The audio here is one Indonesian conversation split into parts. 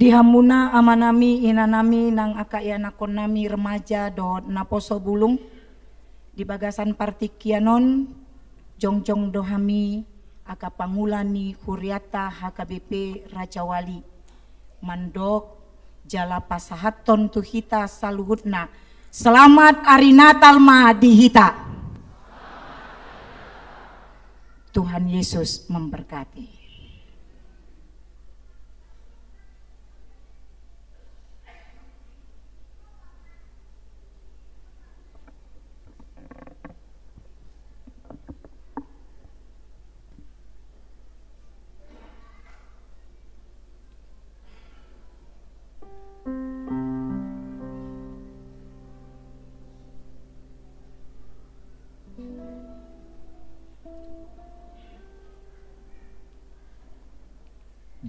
Dihamuna amanami inanami nang akayanakon nami remaja do naposo bulung di bagasan partikianon jongjong dohami aka pangulani Huriata HKBP Raja Wali mandok jala pasahaton tuhita saluhutna. Selamat Hari Natal ma dihita. Tuhan Yesus memberkati.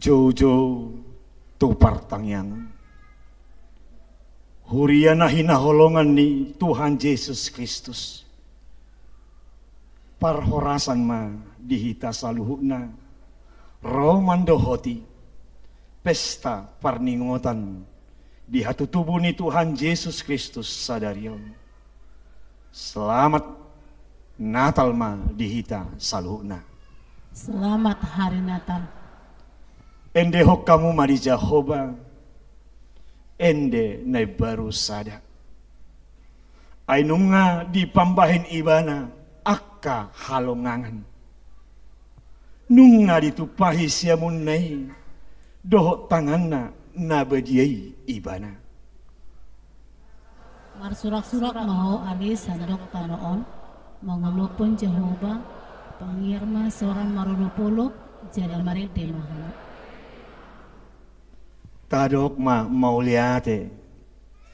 Jojo tupar tangyangan. Huriana hinaholongan ni Tuhan Yesus Kristus. Parhorasan ma dihita saluhuna. Romandohoti. Pesta parningotan. Di hatu tubuh ni Tuhan Yesus Kristus sadarion. Selamat Natal ma dihita saluhuna. Selamat Hari Natal. Ende hok kamu mari Jehovah, ende nai baru sada. Ainunga di pambahin ibana akka halongangan. Nunga ditupahi siamun nai dohok tanganna nabadiai ibana. Marsurak-surak mau ali sandok tanoon mangulupun Jehovah pangirma seorang marulupuluk jalan mari demahana. Tadok ma mauliate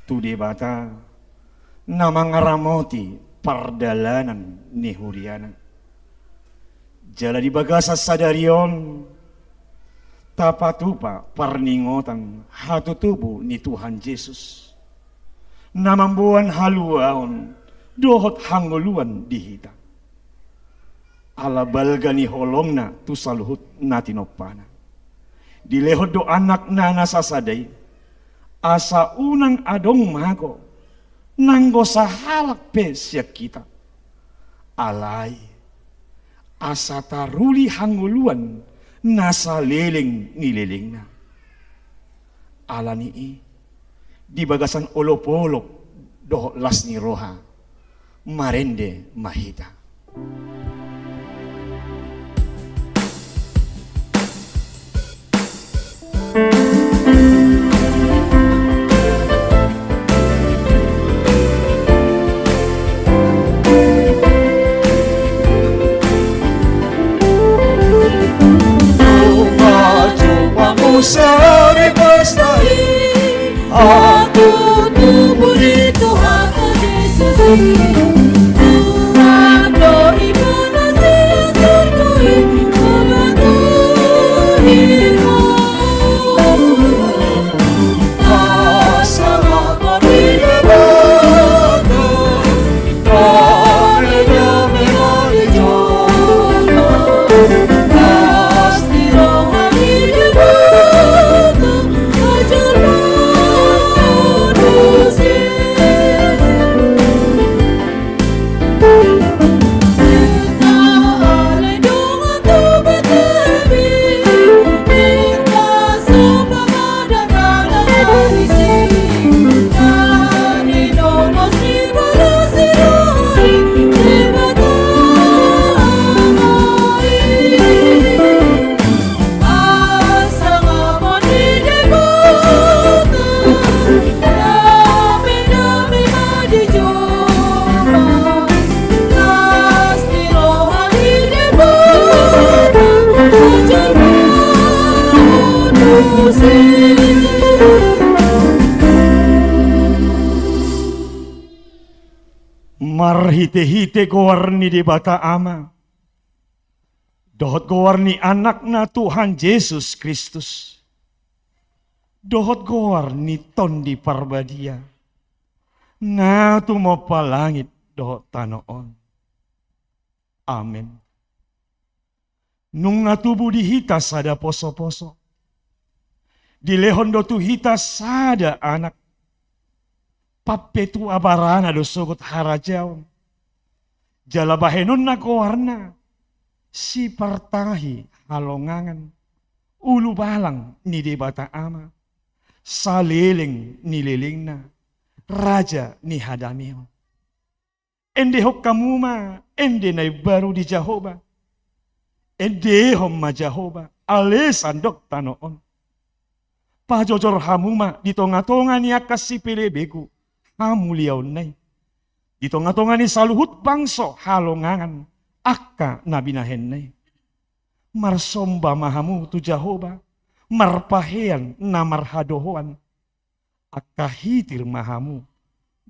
tu debata namang ngaramoti pardalanan ni Huriana. Jala di bagasa sadarion tapatupa parningotan hatu tubuh ni Tuhan Yesus. Namambuan haluaon dohot hanguluan dihita. Ala balga ni holongna tu saluhut natinopana. Dilehod do anak na nasasaday, asa unang adong mago, nanggo sa halak pe siya kita. Alay, asa taruli hanguluan, nasa leleng nileleng na. Ala nii, di bagasan olopolok, do las ni roha, marende mahita. Usai pastai, aku tubuh di Tuhan Yesus. Tuhan doi manasi surgui, mengaturimu. Asal berbeda batu, tanahnya menjadi jodoh. Pasti rohani Marhite-hite gowarni di bata ama. Dohot gowarni anak na Tuhan Yesus Kristus. Dohot gowarni ton di parbadia. Na tumopa langit dohot tanoon. Amen. Nung natubo dihita sada poso-poso. Dilehon do tu hita sada anak. Papetu abarana do sogot harajaw. Jalabahenon na kawarna. Si partahi halongangan. Ulu balang ni debata ama. Saleleng ni leleng na. Raja ni hadameo. Ende hok kamuma. Ende na baru di Jahoba. Ende homma Jahoba. Alesandok tanoon. Pajojor hamuma di tonga-tonga ni akasi pelebegu. Hamuliaw nay. Di tonga-tonga ni saluhut bangso halongangan. Akka nabinahen nay. Marsomba mahamu tu Jahoba. Marpahean na marhadohoan. Akka hitir mahamu.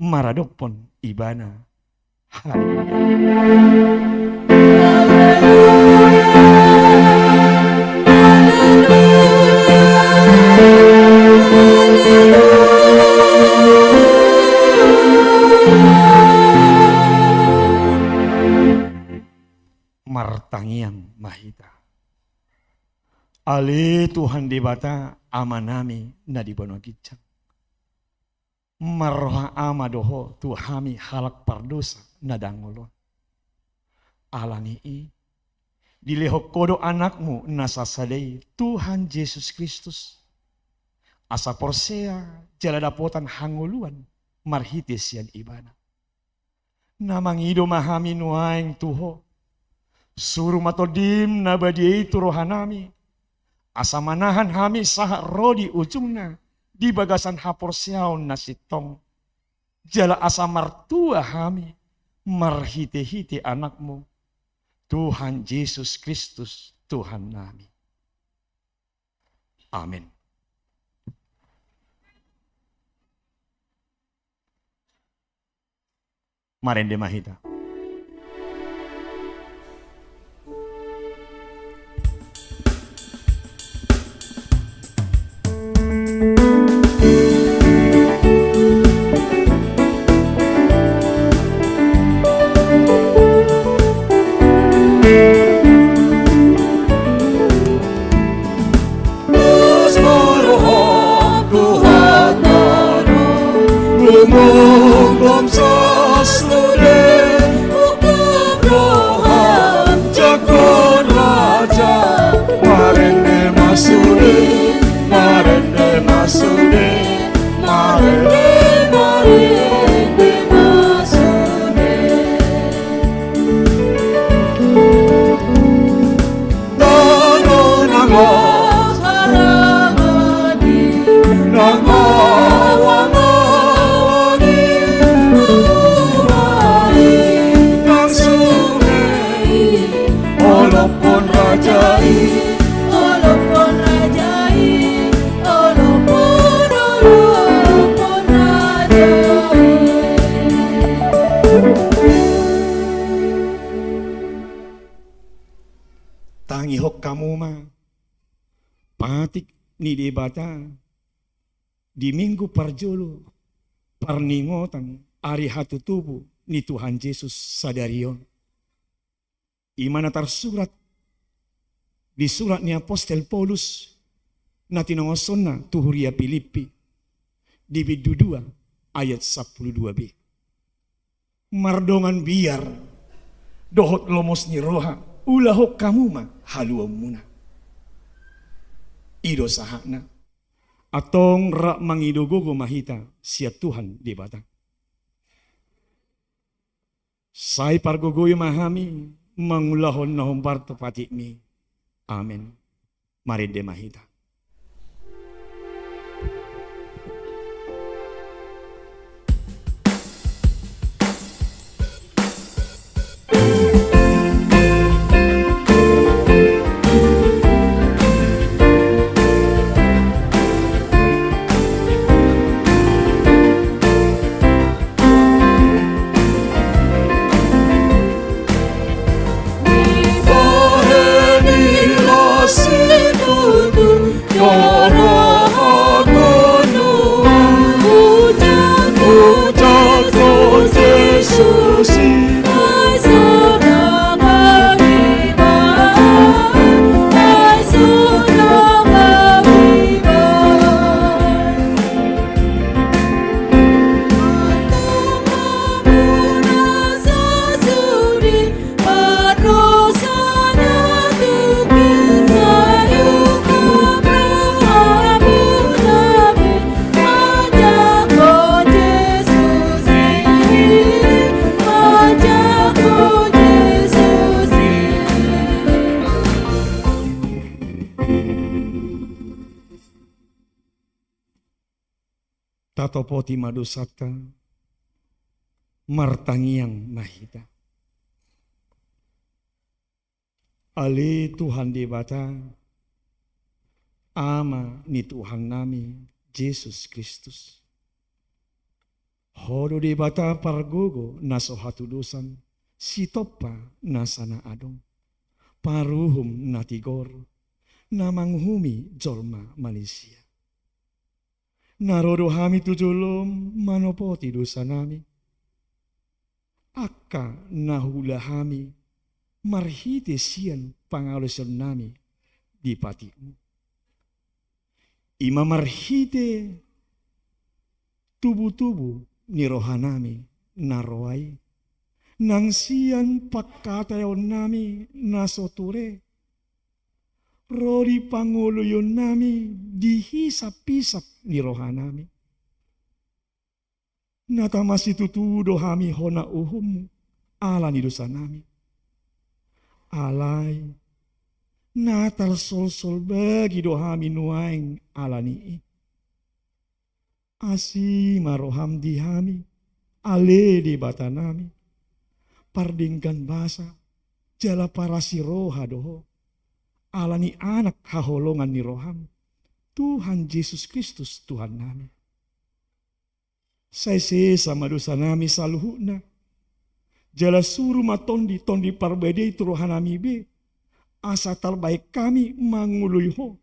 Maradopon ibana. Martangian mahita. Ale Tuhan debata amanami na di bono gicang. Marroha amadoho tuhami halak pardosa na dangolo. Alani dilehok kodo anakmu nasasadai Tuhan Yesus Kristus. Asa porsea jala dapotan hanguluan marhitis yan ibana. Namangido mahami nuaing tuho. Suruh matodim nabadiai turohanami. Asa manahan hami sah rodi ujungna. Di bagasan haporsiaw na sitong. Jala asa martua hami. Marhite-hite anakmu. Tuhan Yesus Kristus Tuhan nami. Amin. Marende mahita. Tangihok kamu mah patik ni debata di minggu parjolo parningotan ari hatu tubuh ni Tuhan Yesus sadarion. Imana tersurat di surat ni Apostel Paulus na tinongosonna tuhuria Filipi di bidu 2 ayat 12b. Mardongan biar dohot lomos ni roha ulahok kamu mah haluam muna. Ido sahakna. Atong rak mangidogogo mahita siat Tuhan di batang. Sai pargogoy mahami mangulahon na humbar tepati mi. Amin. Mari de mahita. Tudo tatopoti madusata, martangiang mahita. Ali Tuhan di bata, ama ni Tuhan nami, Yesus Kristus. Hodo di bata pargogo naso hatudusan, sitopa nasana adong, paruhum natigor, namanghumi jolma Malaysia. Narodo hami tujulom manopoti dosa nami. Akka nahula hami marhite sian pangalusan nami di patimu. Ima marhite tubuh-tubuh ni rohanami naroai. Nang sian pakatayon nami nasoture. Rodi panguluyon nami dihisap-hisap ni rohanami. Natamasi tutudo hami hona uhum ala ni dosa nami. Alay natal sol-sol bagi dohami nuaing ala ni. Asi maroham di hami ale di bata nami. Pardingkan basa jala parasi roha doho. Alani anak haholongan ni roham, Tuhan Yesus Kristus Tuhan nami. Saya sama dosa nami saluhuna. Jala suruh matondi tondi parbede itu rohanami be. Asa terbaik kami mangului ho.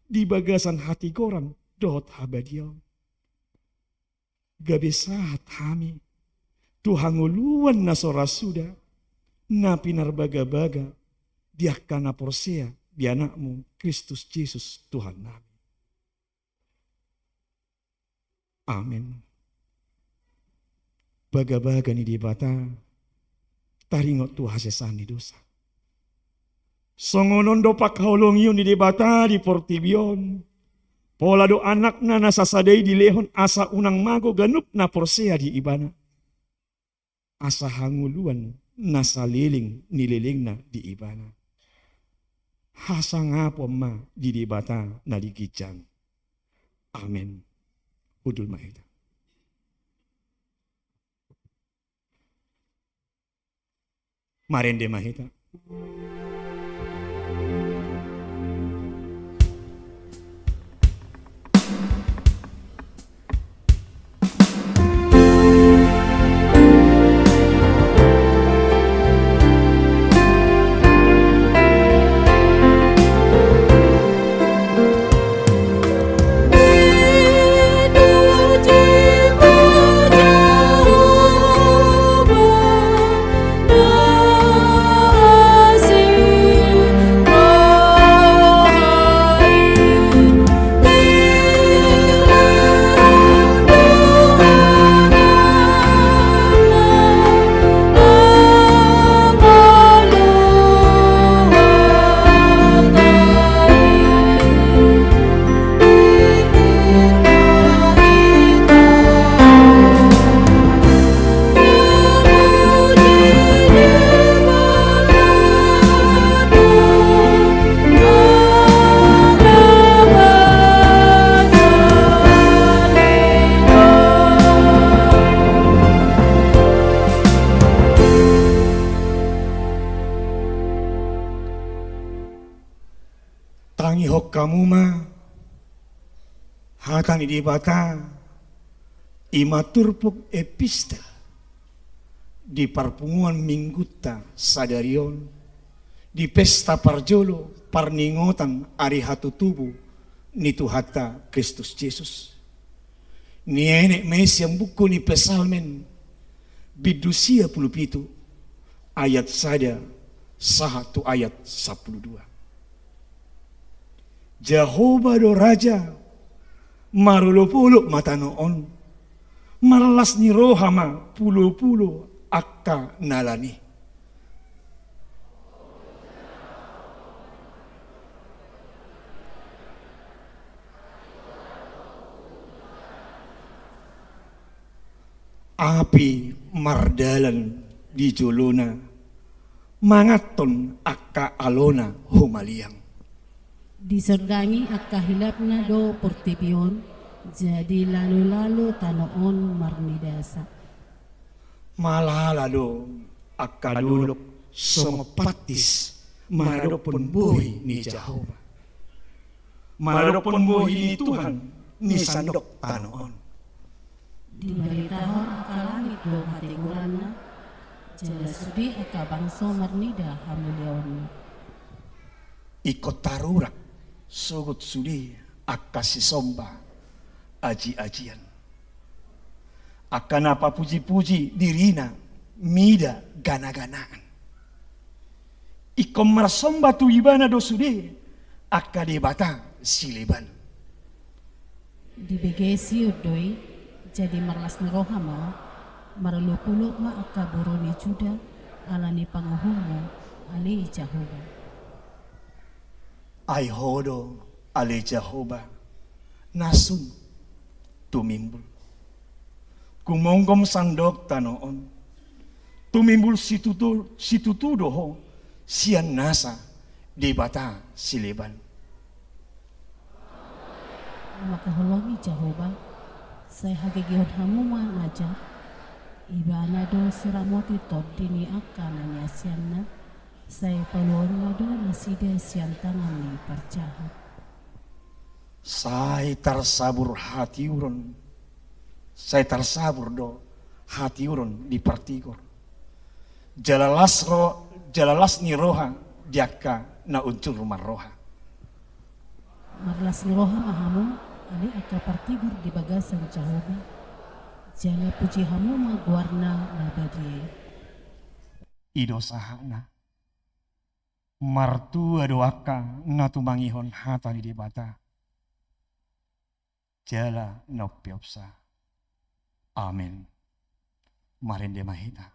Di bagasan hati korang dot habadiau. Gabe sahat hami. Tuhan nguluan nasora sudah. Napi narbaga-baga. Diakana porsea. Di anakmu Kristus Yesus Tuhan nami. Amin. Baga-baga ni di bata, taringot tu hasesani dosa. Songonon dopak haulong yun ni di bata di portibion. Pola do anak na nasasadai di lehon asa unang mago ganup na porsea di ibana. Asa hanguluan nasaliling nililing na di ibana. Hasa ngapo ma di bata naligidyan. Amen. Udul mahita. Marende mahita. Kamu mah hatang di bata imaturpuk epistel di parpunguan mingguta sadarion di pesta parjolo parningotan ari hatu tubuh nitu hatta Kristus Yesus ni enek mes yang buku ni pesalmen bidusia puluh pitu ayat saja sahatu ayat 12. Jehovah do Raja marulupuluk mata noon marlas ni rohama puluh-puluh akka nalani. Api mardalan di jolona mangaton akka alona humaliang. Disergangi akka hilapna do portibion jadi lalu-lalu tanoon marnidasa. Malalado akadulok sumapatis maradopon buhi ni Jehovah. Maradopon buhi ni Tuhan ni sandok tanoon. Diberitahon aka langit do hatiguranna, jala sudi aka bangso marnida hamuliawanna. Ikot tarurak sugut sudi akasi somba aji-ajian. Akan apa puji-puji dirina mida gana-ganaan. Ikom marsomba tu ibana do sudi akadebata sileban. Dibegesi udoi jadi marlas ni rohama marulupulo ma aka buroni juda alani panguhumo ali Jehovah. Ay hodo ale Jehovah nasun tumimbul. Kumonggom sandok tanoon. Tumimbul situtudo ho sian nasa debata sileban. Makaholomi Jehovah, saya hagigihon hamuma najar, ibana do suramoti todini aka nanyasianna, saya paluon nga do naside siantangan ni percaha. Saya tersabur hati urun. Saya tersabur do hati urun di partigor. Jalalas ni roha diaka na unsur rumah roha. Marlas ni roha mahamu, ali aka partigur di bagasan Jehovah, jala puji hamu maguarna nabadie. Ido sahana. Martua doaka na tumangihon hata di debata. Jala nopiopsa. Amin. Marinde mahita.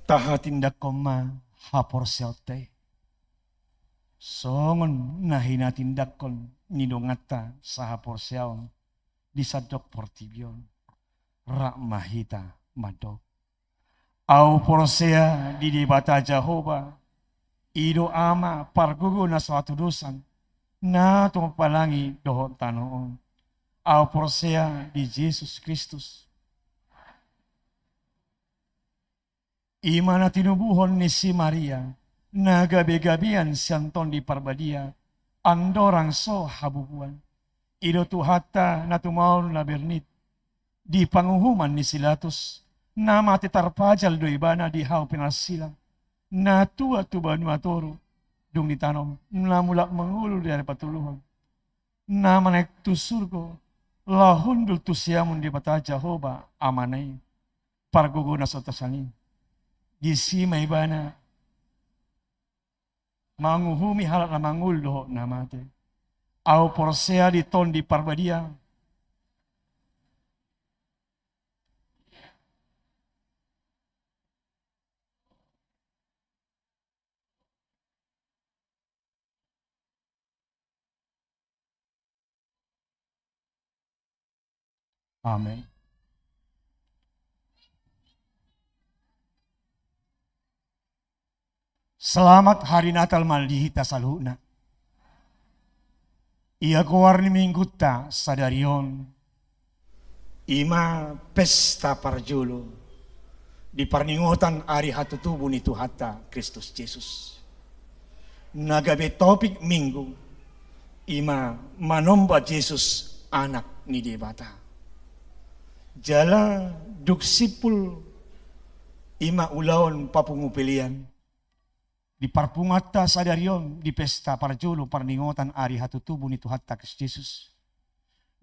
Tahatindak koma hapor selte. Songon nahina tindak kon nidongata sa hapor seon di sadok portibion. Rak mahita madok. Au porsea di debata Jehovah. Ido ama pargugo na suatu dosan. Na tumapalangi dohot tanoon. Au porsea di Yesus Kristus. Imana tinubuhon ni si Maria, na gabi-gabian siyanton di parbadia, andorang so habubuan. Ido tuhata na tumaul na bernit, di panguhuman ni Silatus, na matitarpajal do ibana di hau pinasilang, na tua tuban matoro, dung ditanom, na mulak mangulu dari patuluhan, na manek tu surgo, lahundul tu siamun di bata Jehovah amanay, pargugo na sotasanin. Gisi may bana manguhumi halat na manguldo na mate. Au porsea di ton di parbadia. Amin. Selamat hari Natal maldihita saluhna. Ia keluar ni minggu ta sadarion. Ima pesta parjolo. Di parningotan ari hatutubu ni Tuhata Kristus Yesus. Nagabe topik minggu. Ima manomba Yesus anak ni debata. Jala duksipul ima ulaon papungupilian. Di parpungata sadarion di pesta parjolo parningotan ari hatutubu ni Tuhata Kristus Yesus.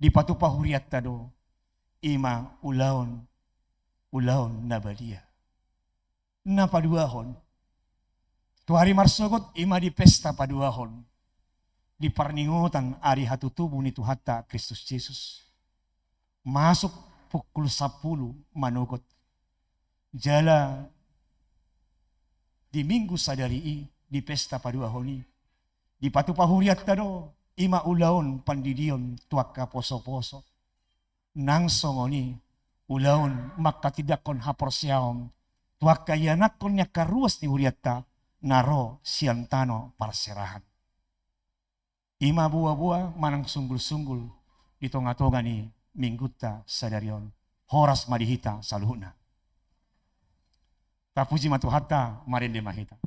Di patupahuriat tado ima ulaon nabadia. Napaduahon. Tu hari marsogot ima di pesta paduahon. Di parningotan ari hatutubu ni Tuhata Kristus Yesus. Masuk pukul 10 manugot. Jala di minggu sadari di pesta paduahoni. Di patupahuriat tado ima ulaon pandidion tuaka poso-poso. Nang songoni ulaon makatidakon haporsiaon tuaka yanakon nya karuas ni huriatta naro siantano parserahan. Ima buah-buah manang sunggul-sunggul di tonga-tonga ni minggutta sadarion. Horas madihita saluhuna. Tapuji matuhata marende mahita.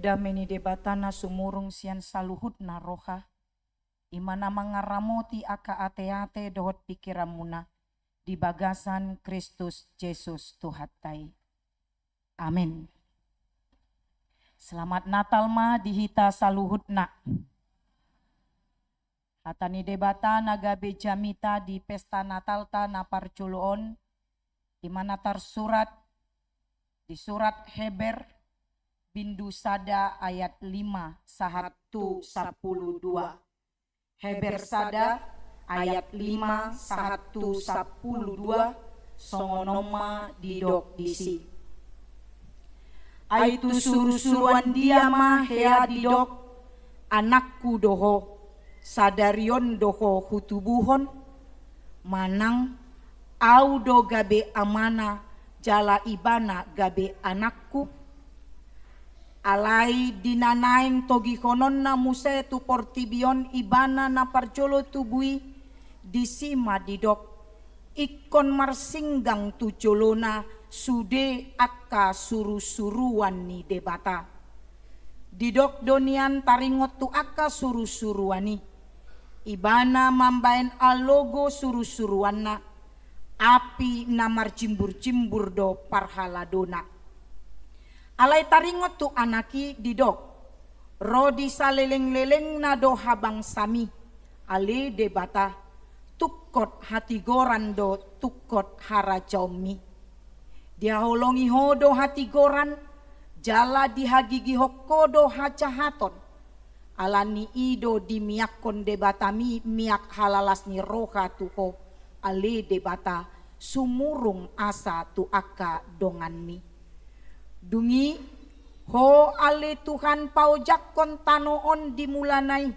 Dameni debatana sumurung sian saluhut na roha. Imana mangaramoti aka ate-ate dohot pikiramuna. Di bagasan Kristus Yesus Tuhatai. Amin. Selamat Natal ma dihita saluhut na. Hatani debata nagabe jamita di pesta Natal ta na parculoon. Imana tersurat di surat Heber Bindu Sada ayat 5 sahatu 12. Heber Sada ayat 5 sahatu 12 songonoma didok disi. Aitu suruh-suruan dia mah hea didok anakku doho sadarion doho hutubuhon manang au do gabe amana jala ibana gabe anakku. Alai dinanaing togihonon na muse tu portibion ibana na parjolo tubui disima didok ikon marsinggang tu jolona sude akka suru-suruan ni debata. Didok donian taringot tu akka suru-suruani ibana mambaen alogo suru-suruan na api namar cimbur-cimbur do parhaladona. Alai taringot tu anaki didok. Rodi saleleng-leleng na do habang sami. Ale debata. Tukot hati goran do tukot harajaumi. Dia holongi hodo hati goran. Jala dihagigi hokodo hacahaton. Alani ido di miakon debatami miak halalas ni roha tuho. Ale debata. Sumurung asa tu aka donganmi. Dungi Ho ale Tuhan paujak kon tanoon dimulanai.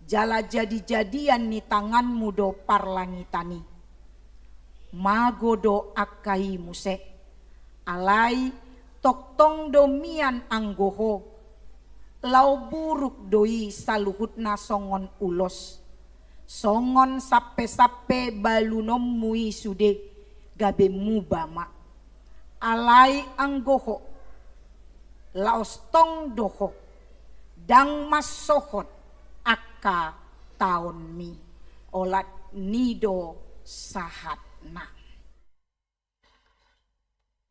Jala jadi-jadian ni tanganmu do parlangitani. Magodo akai muse. Alai toktong domian anggoho. Lau buruk doi saluhutna songon ulos. Songon sape-sape balunom mui sude gabe mubama. Alai anggoho. Laos tong doho. Dang masohot aka taon mi. Olat nido sahatna.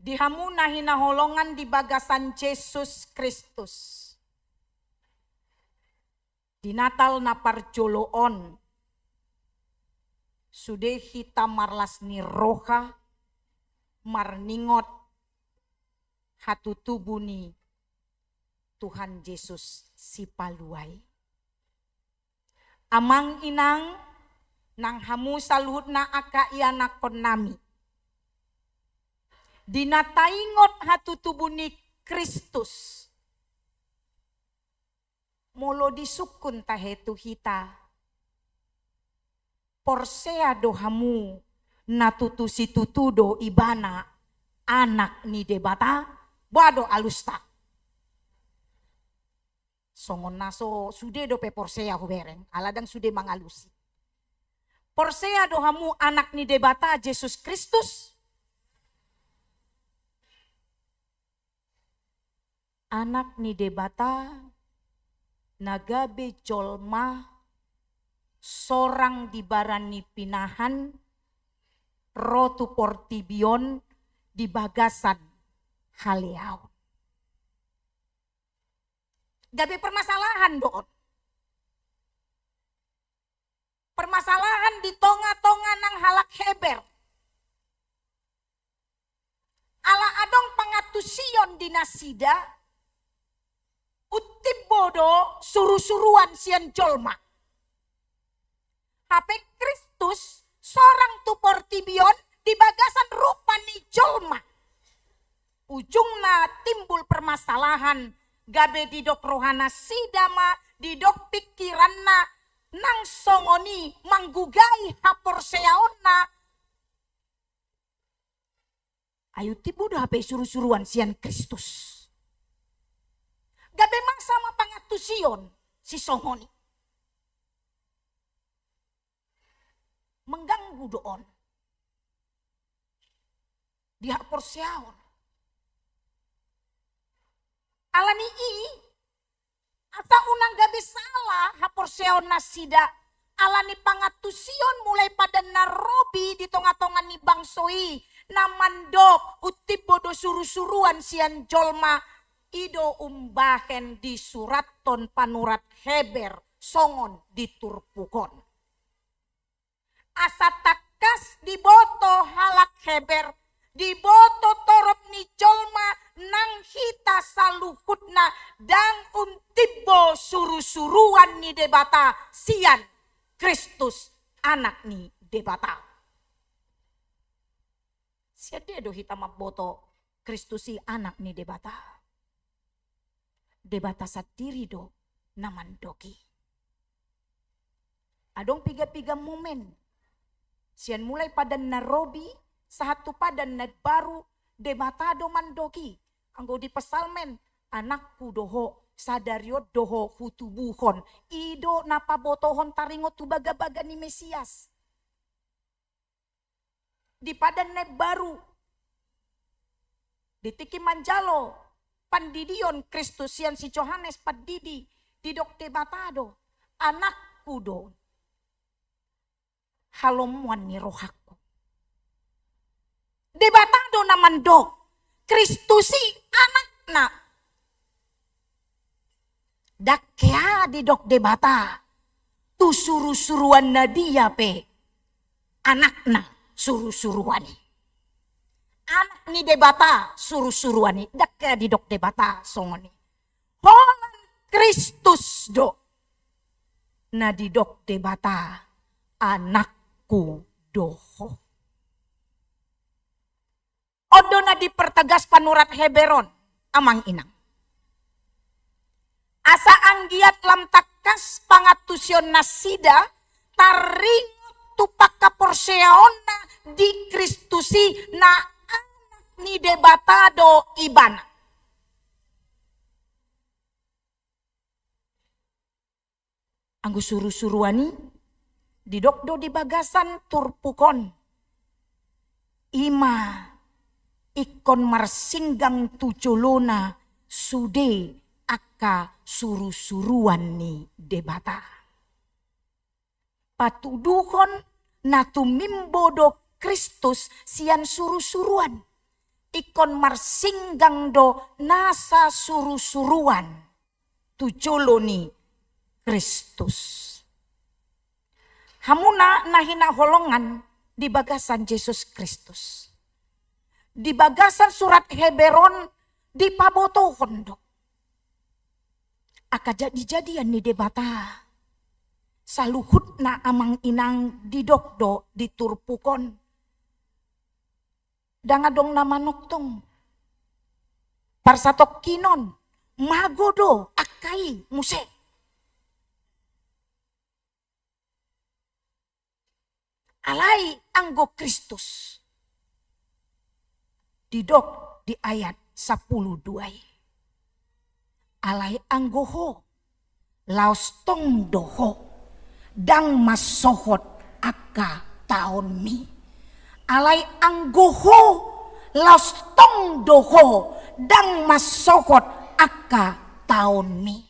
Dihamuna hinaholongan di bagasan Yesus Kristus. Di Natal na parjoloon. Sude hita marlas ni roha. Marningot. Hatutubu ni Tuhan Yesus si paluay. Amang inang nang hamu saluhut na aka iana kon nami. Dinataingot hatutubu ni Kristus. Molo disukun tahetu hita. Porsea dohamu natutusi tutudo ibana anak ni debata. Bado alusta. Songon naso sude do pe porsea hubereng. Aladang sude mangalusi. Porsea dohamu anak ni debata Yesus Kristus. Anak ni debata nagabe jolma sorang di barani pinahan rotu portibion di bagasan haleau. Gabe permasalahan doon. Permasalahan di tonga-tonga nang halak heber. Ala adong pangatusion di nasida. Utip bodo suru-suruan sian jolma. Hape Kristus sorang tu portibion di bagasan rupa ni jolma. Ujungna timbul permasalahan. Gabe didok rohana sidama, didok pikiranna, nang songoni manggugai haporseaonna. Ayo tibu dah hape suruh-suruan sian Kristus. Gabe mang sama pangatusion si songoni. Mengganggu doon. Di haporseaon. Alani asa unang gabe salah haporseon nasida alani pangatusion mulai pada narobi di tonga-tonga ni bangsoi namandok utip bodo suru-suruan sian jolma ido umbahen di suraton panurat heber songon diturpukon. Asa takas diboto halak heber diboto torop ni jolma nang hita saluhutna dang untibo suru-suruan ni debata sian Kristus anak ni debata. Siade do hita maboto Kristusi anak ni debata. Debata satiri do naman doki. Adong piga-piga momen. Sian mulai pada narobi satu pada net baru debata do mandoki. Anggo di pesalmen anakku doho sadario doho hutubuhon ido napa botohon taringo tu baga-baga ni Mesias. Di padan net baru di tiki manjalo pandidion Kristusian si Johannes padidi di dok debatado anakku do halomuan ni rohaku. Debatado naman do Kristusi anakna. Dakya di dok debata. Tu suruh-suruan na dia pe. Anakna suruh-suruan. Anak ni debata suruh-suruan. Dakya di dok debata songoni. Holan Kristus do. Na di dok debata. Anakku doho. Odo na dipertegas panurat Heberon amang inang. Asa anggiat lam takas pangatusyon nasida taring tupak kaporseaonna di Kristusi na anak ni debatado ibana. Anggo suru-suruani didokdo di bagasan turpukon. Ima ikon marsinggang tuculona sude aka suru-suruan ni debata. Patuduhon na tumimbodo Kristus sian suru-suruan. Ikon marsinggang do nasa suru-suruan tuculo ni Kristus. Hamuna nahina holongan di bagasan Yesus Kristus. Di bagasan surat Hebron di pabotohon do. Aka jadi-jadian ni debata. Saluhut na amang inang didokdo diturpukon. Dangadong nama noktong. Parsatok kinon. Magodo akai muse. Alai anggo Kristus. Didok di ayat 10:2. Alai anggo ho. Laos tong doho. Dang masohot aka taon mi. Alai anggo ho. Laos tong doho. Dang masohot aka taon mi.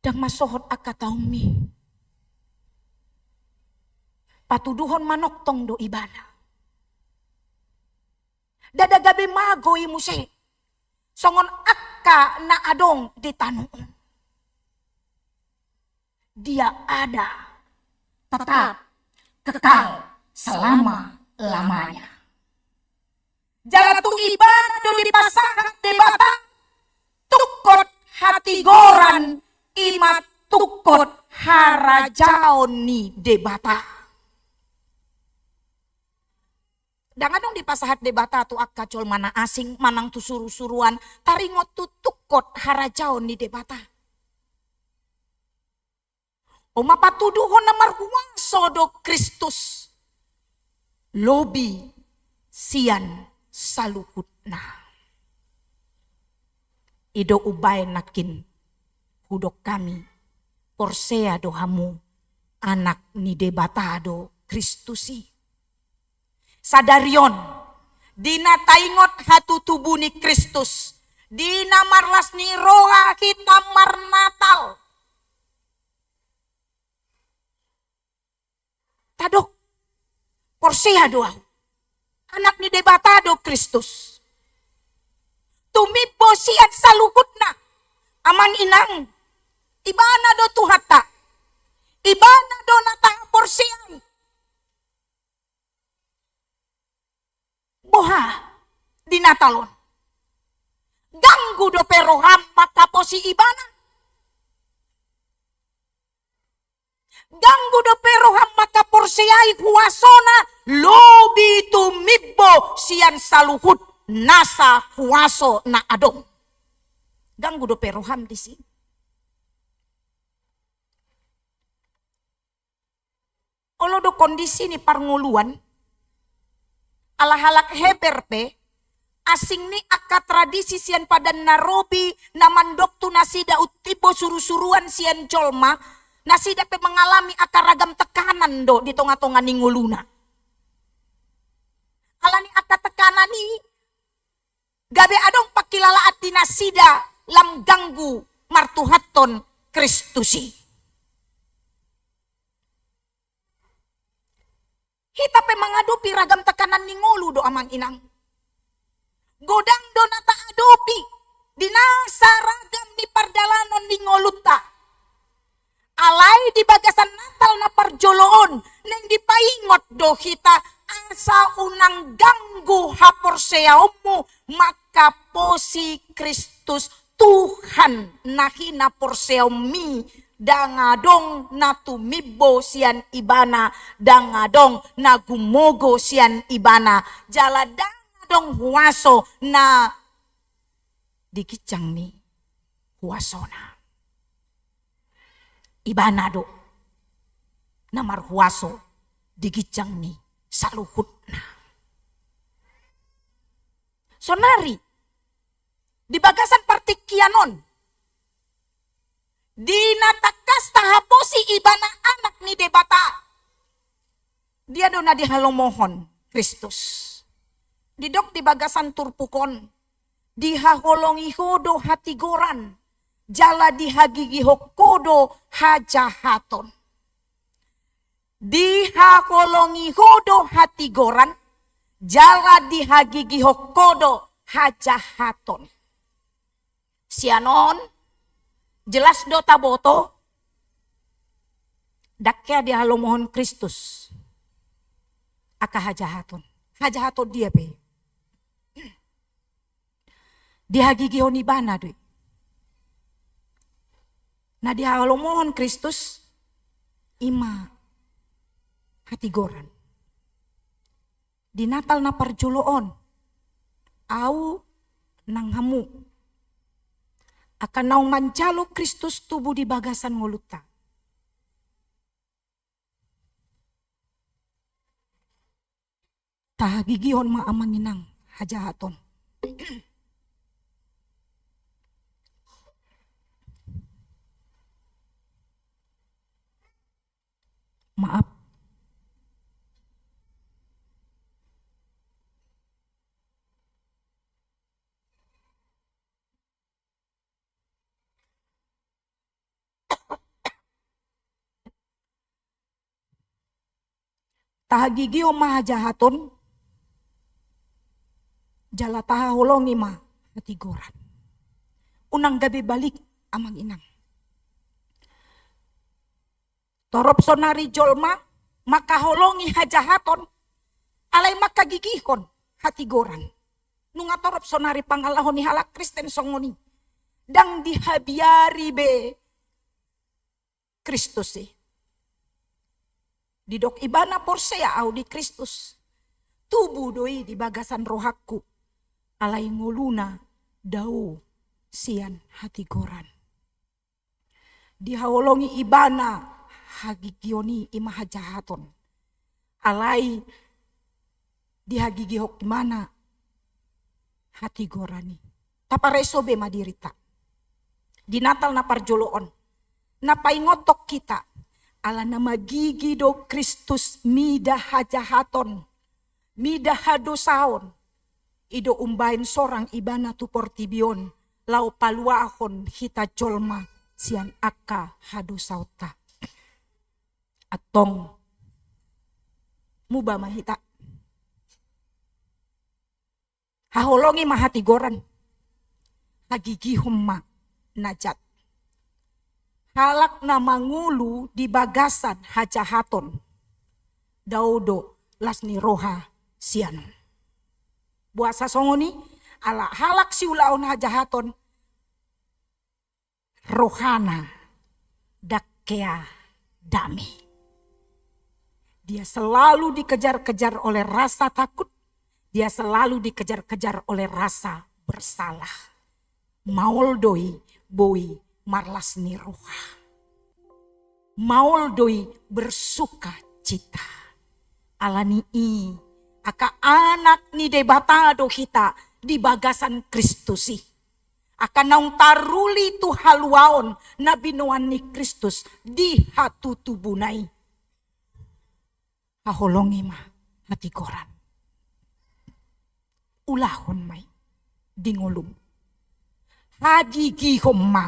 Dang masohot aka taon mi. Patuduhon manoktong do ibana. Dadagabi magoy muse. Songon akka na adong di tanuon. Dia ada, tetap, kekal, selama-lamanya. Jalatu ibana do dipasangan debata. Tukot hati goran, imat tukot harajaon ni debata. Dangan dong dipasahat debata tu akka col mana asing manang tu suru-suruan taringot tu tukot harajaon ni debata. Oma patuduhon na marhuangso do Kristus. Lobi sian saluhutna. Ido ubay nakin hudok kami. Porsea dohamu anak ni debata do Kristusi. Sadarion, dina taingot hatu tubuh ni Kristus, dina marlas ni roha kita marnatal. Tadok, Porsea doang, anak ni debatado Kristus. Tumibo siat saluhutna, amang inang, ibana do tuhata, ibana do nata Porsea. Boha dinatalon. Ganggu do peroham maka posi ibana. Ganggu do peroham maka porsiai huasona lobi tumibbo sian saluhut nasa huaso na adong. Ganggu do peroham di sini. Olo do kondisi ni parnguluan alahalak heberpe asing ni akka tradisi sian pada narobi namandok tu nasida utibo suru-suruan sian colma nasida pe mengalami akka ragam tekanan do di tonga-tonga ni nguluna. Alani akka tekanan ni gabe adong pakilalaat di nasida lam ganggu martuhaton Kristusi. Hita pe mengadupi ragam tekanan ni ngulu do amang inang. Godang do nata adupi. Dinasa ragam di pardalanon ni ngoluta. Alay di bagasan natal na parjoloon. Neng dipaingot do hita asa unang ganggu haporseaomu. Maka posi Kristus Tuhan nahina porseomi. Dangadong natumibo sian ibana, dangadong nagumogo sian ibana. Jala dong huaso na dikicang ni huasona. Ibana do na marhuaso dikicang ni saluhut na. Sonari, di bagasan partikianon, dinatakas tahaposi ibana anak ni debata. Dia do na dihalomohon Kristus. Didok di bagasan turpukon, dihaholongi hodo hatigoran, jala dihagigihok kodo hajahaton. Dihaholongi hodo hatigoran, jala dihagigihok kodo hajahaton. Sianon, jelas do taboto, dakya dihalomohon Kristus. Aka hajahaton. Hajahaton dia be. Dihagigihon ibana doy. Na dihalomohon Kristus, ima hatigoran. Di Natal na parjuloon, au nang hamu. Akan naung mancalo Kristus tubuh di bagasan ngoluta. Tahagigihon maamanginang hajahaton. Maaf. Tahagigio mahajahaton, jala tahaholongi ma hatigoran. Unang gabi balik amang inang. Torop sonari jolma, makaholongi hajahaton, alay makagigihon hatigoran. Nunga torop sonari pangalahon ni halak Kristen songoni. Dang dihabiari be Kristus eh. Didok ibana porsea au di Kristus. Tubuh doi di bagasan rohaku. Alay nguluna dau sian hatigoran. Dihaolongi ibana hagigioni imahajahaton. Alay dihagigihok mana hatigorani. Tapareso be madirita. Di Natal na parjoloon. Napaingotok kita. Ala na magigido Kristus mida hajahaton. Mida hadosaon. Ido umbain sorang ibana tu portibion. Lau paluahon hita jolma sian aka hadosauta. Atong muba mahita. Haholongi mahatigoran. Hagigihom ma najat. Halak na mangulu di bagasan hajahaton. Daudo lasni roha sianon. Buasa songoni ala halak siulaon hajahaton. Rohana dakkea dami. Dia selalu dikejar-kejar oleh rasa takut. Dia selalu dikejar-kejar oleh rasa bersalah. Maul doi boi marlas ni roha. Maul doi bersuka cita. Alani i aka anak ni debatado kita di bagasan Kristusi. Akan naung taruli tu haluaon na binuan ni Kristus di hatu tubunai. Haholongi mah hati koran. Ulahon may dingulum. Hagigihom ma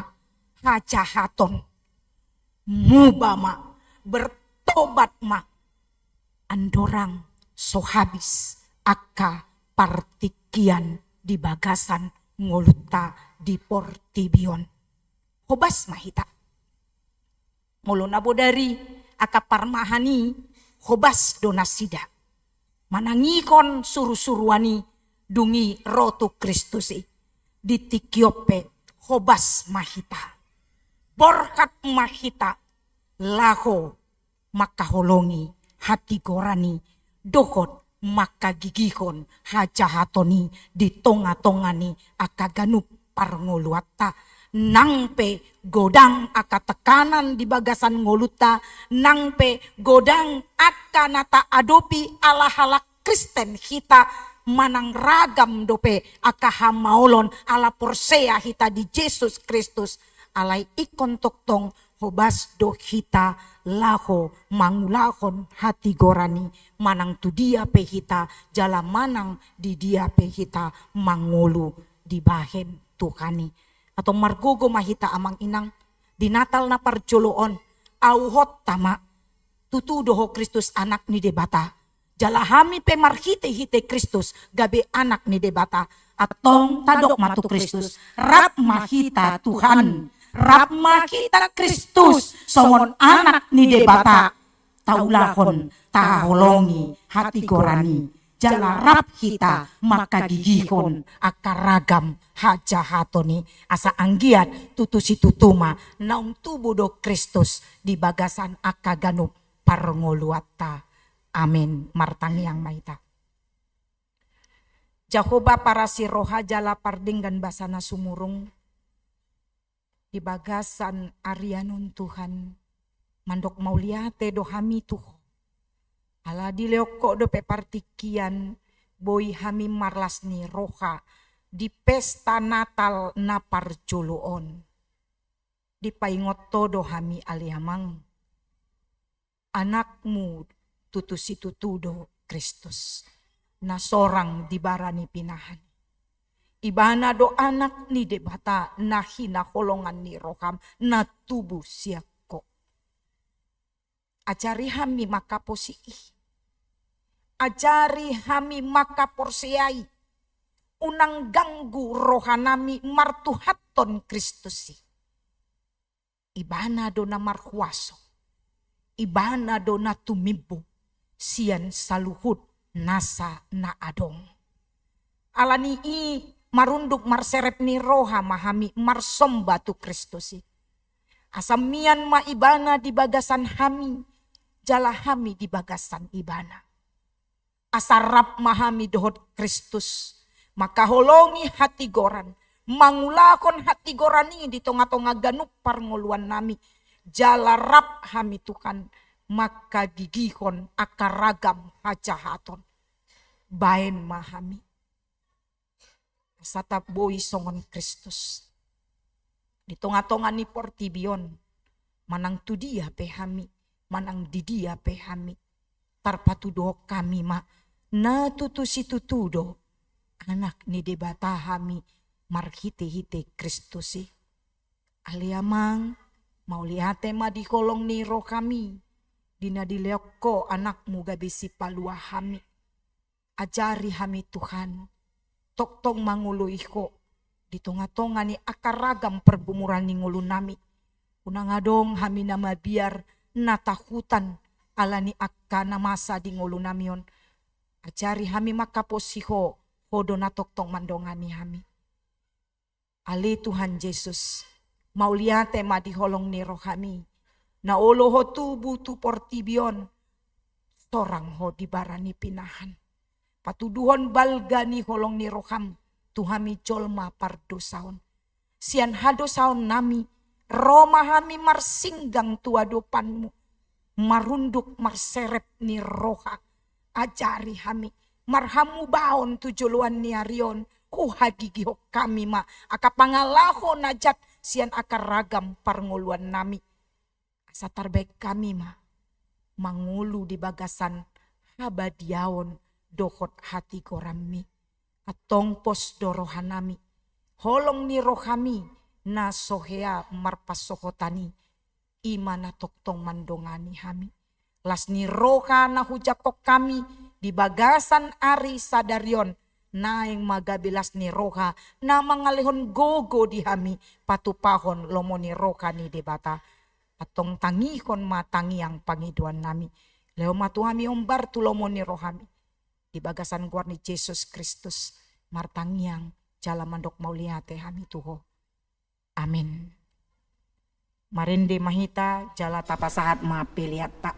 hajahaton. Mubama bertobat ma. Andorang so habis aka partikian di bagasan ngoluta di portibion. Hobas mahita. Mulu nabo dari aka parmahani hobas donasida. Manangikon suru-suruani dungi rotu Kristusi. Di tikiope hobas mahita. Borkat mahita laho makaholongi hati gorani dohot maka gigihon hajahatoni di tonga-tongani aka ganup parngoluatta. Nangpe godang aka tekanan di bagasan ngoluta, nangpe godang aka nata adopi ala halak Kristen hita manang ragam dope aka hamaolon ala porsea hita di Yesus Kristus alai ikon toktong hobas do hita laho mangulahon hati gorani manang tu dia pe hita jala manang di dia pe hita mangolu di bahen Tuhani. Atau margogo mahita amang inang di Natal na parjoloon auhot tama tutu doho Kristus anak ni debata jalahami pe marhite hite Kristus gabe anak ni debata atong tadok matu Kristus rap mahita Tuhan rap mahita Kristus songon anak ni debata taulahon taholongi hati gorani jala rap hita maka gigihon akaragam hajahatoni asa anggiat tutusi tutuma naung tubuh do Kristus di bagasan akaganu parngoluatta. Amin. Martangi yang maita. Jahoba para siroha jala pardinggan basana sumurung di bagasan arianon Tuhan mandok mauliate dohami tuho ala dileoko do pe partikian boy hami marlasni roha di pesta Natal na parjoloon di paingoto do hami aliamang anakmu tutusi tutudo Kristus na sorang di barani pinahan ibana do anak ni debata na hinaholongan ni roham na tubuh siako ajari hami maka posii ajari hami maka porsiai unang ganggu rohanami martuhaton Kristusi ibana do na marhuaso ibana do na tumibo sian saluhut nasa na adong alani i marunduk marserep ni roha mahami marsomba tu Kristusi asamian ma ibana di bagasan hami jala hami di bagasan ibana asarap mahami dohot Kristus maka holongi hati goran mangulakon hati goran ini di tonga-tonga ganup parngoluan nami jalarap hami Tuhan maka gigihon akaragam hajahaton baen mahami satap boi songon Kristus di tonga-tonga ni portibion manang tu dia pehami manang di dia pehami tarpatudo kami ma na tutusi tutudo anak ni debata hami marhite-hite Kristusi aliamang mau liate ma di kolong ni roh kami dina dileoko anakmu gabisi palua hami ajari hami Tuhan toktong manguluiko di tonga-tonga ni akaragam perbumuran ni ngulu nami unang adong hami nama biar natahutan alani akana masa di ngulu namion ajari hami makaposiho hodo na toktong mandongani hami ali Tuhan Yesus mau liate ma di holong ni roh kami na olo ho tubu tu portibion torang ho di barani pinahan patuduhon balgani holong ni roham tuhami jolma pardosaon sian hadosaon nami Roma hami marsinggang tua dopanmu marunduk marserep ni roha ajari hami marhamu baon tujuluan ni arion hagigihok kami ma akapangalaho najat sian akaragam parnguluan nami asa tarbaik kami ma mangulu di bagasan habadiaon dohot hati korami atong pos dorohanami holong ni rohami na sohea marpasohotani imana toktong mandongani hami las ni roha na hujakok kami di bagasan ari sadarion naing magabilas ni roha na mangalihon gogo di hami patupahon lomo ni roha ni debata atong tangihon matangi ang pangiduan nami leo matuhami ombar tulomo ni rohami di bagasan guar ni Yesus Kristus martangiang jala mandok mauliate hami tuho amin marende mahita jala tapasahat mapiliat tak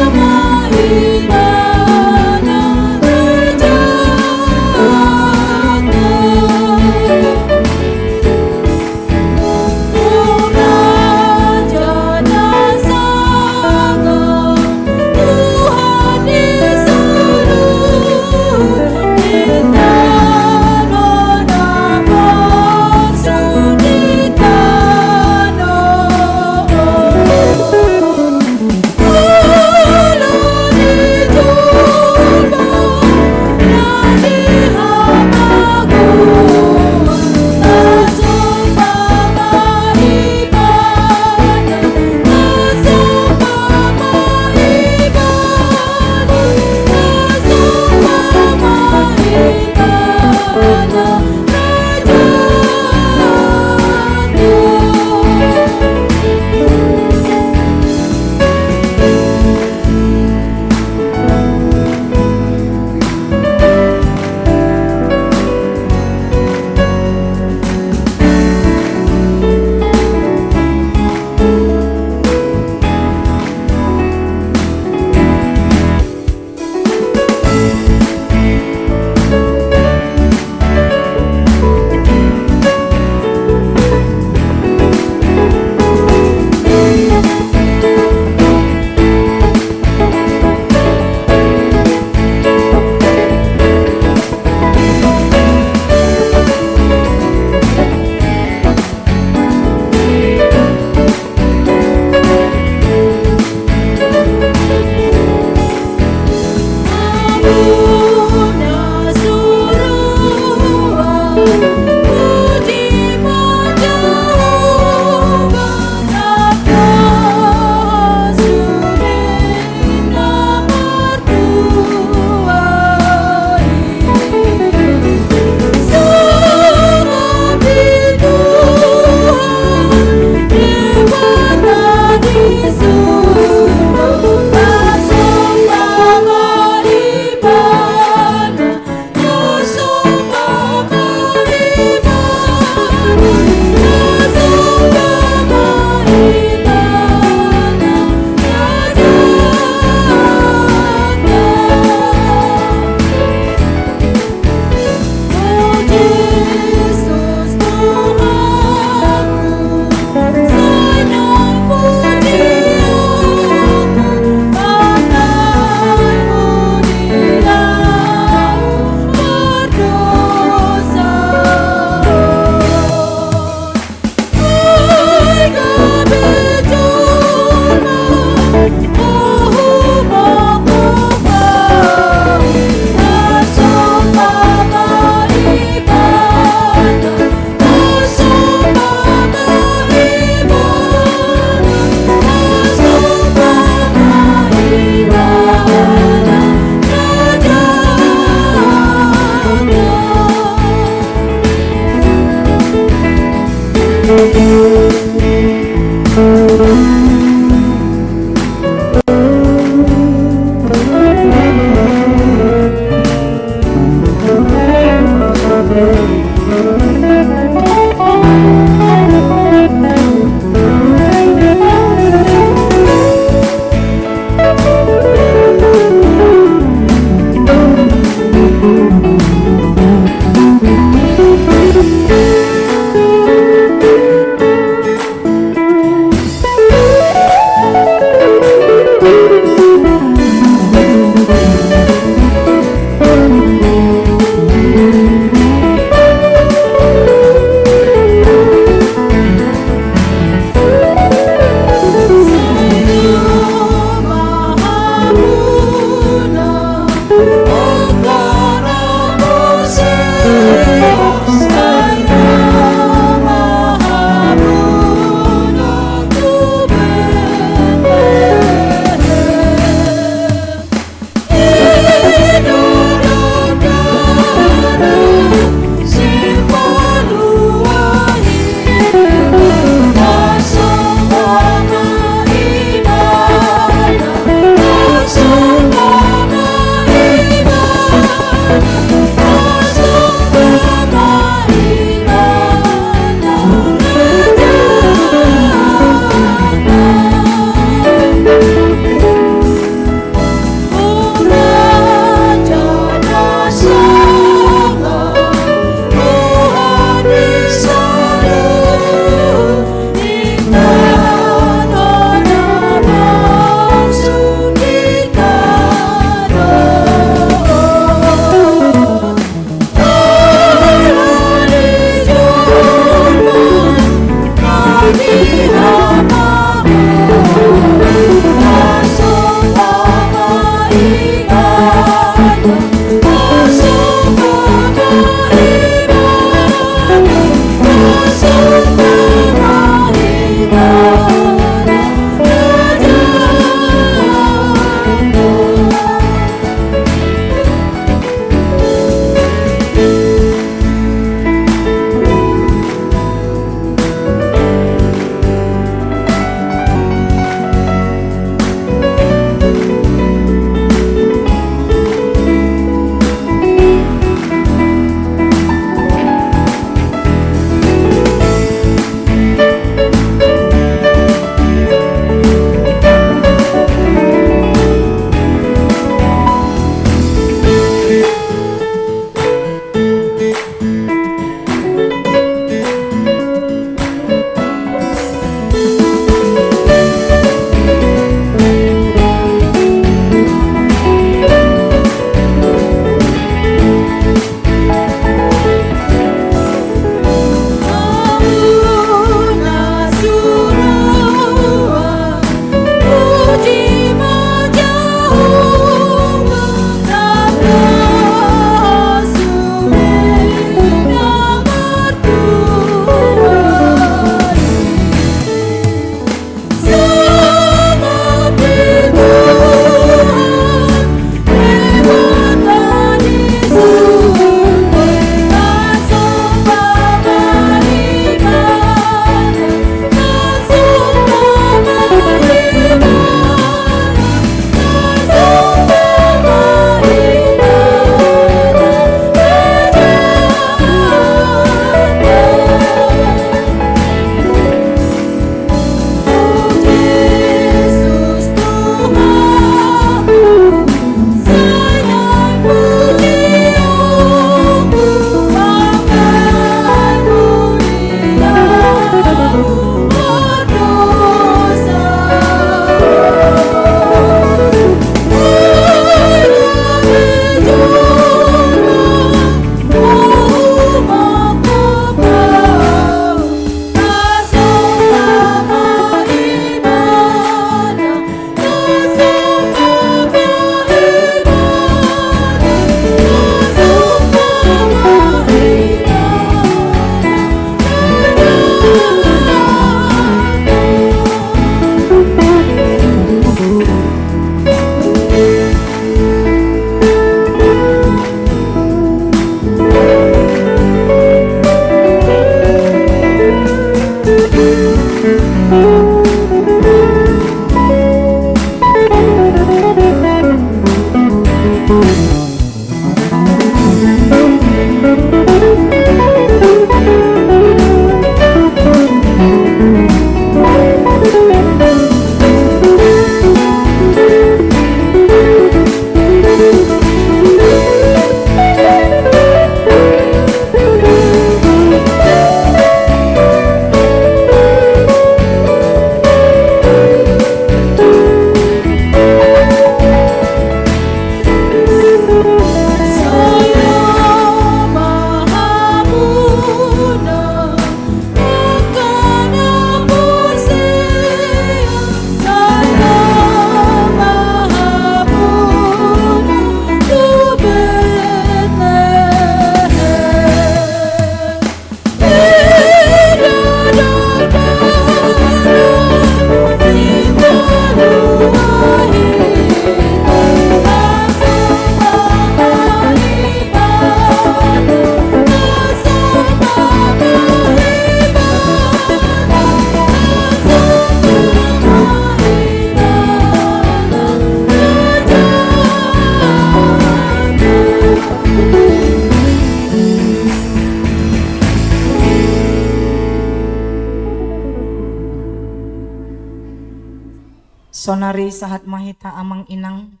Sonari sahat mahita amang inang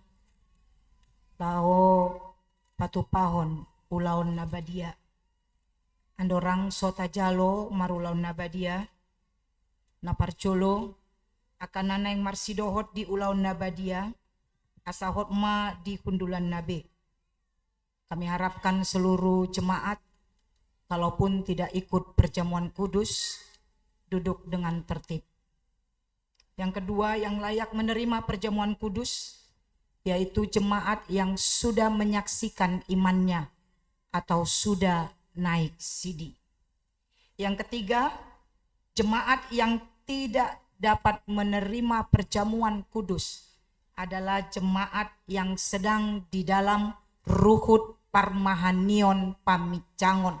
lao patupahon ulaon nabadia. Andorang sota jalo marulaon nabadia naparcolo akan nanay marsidohot di ulaon nabadia asahot ma di kundulan nabe. Kami harapkan seluruh jemaat kalaupun tidak ikut perjamuan kudus duduk dengan tertib. Yang kedua yang layak menerima perjamuan kudus yaitu jemaat yang sudah menyaksikan imannya atau sudah naik sidi. Yang ketiga, jemaat yang tidak dapat menerima perjamuan kudus adalah jemaat yang sedang di dalam ruhut parmahanion pamicangon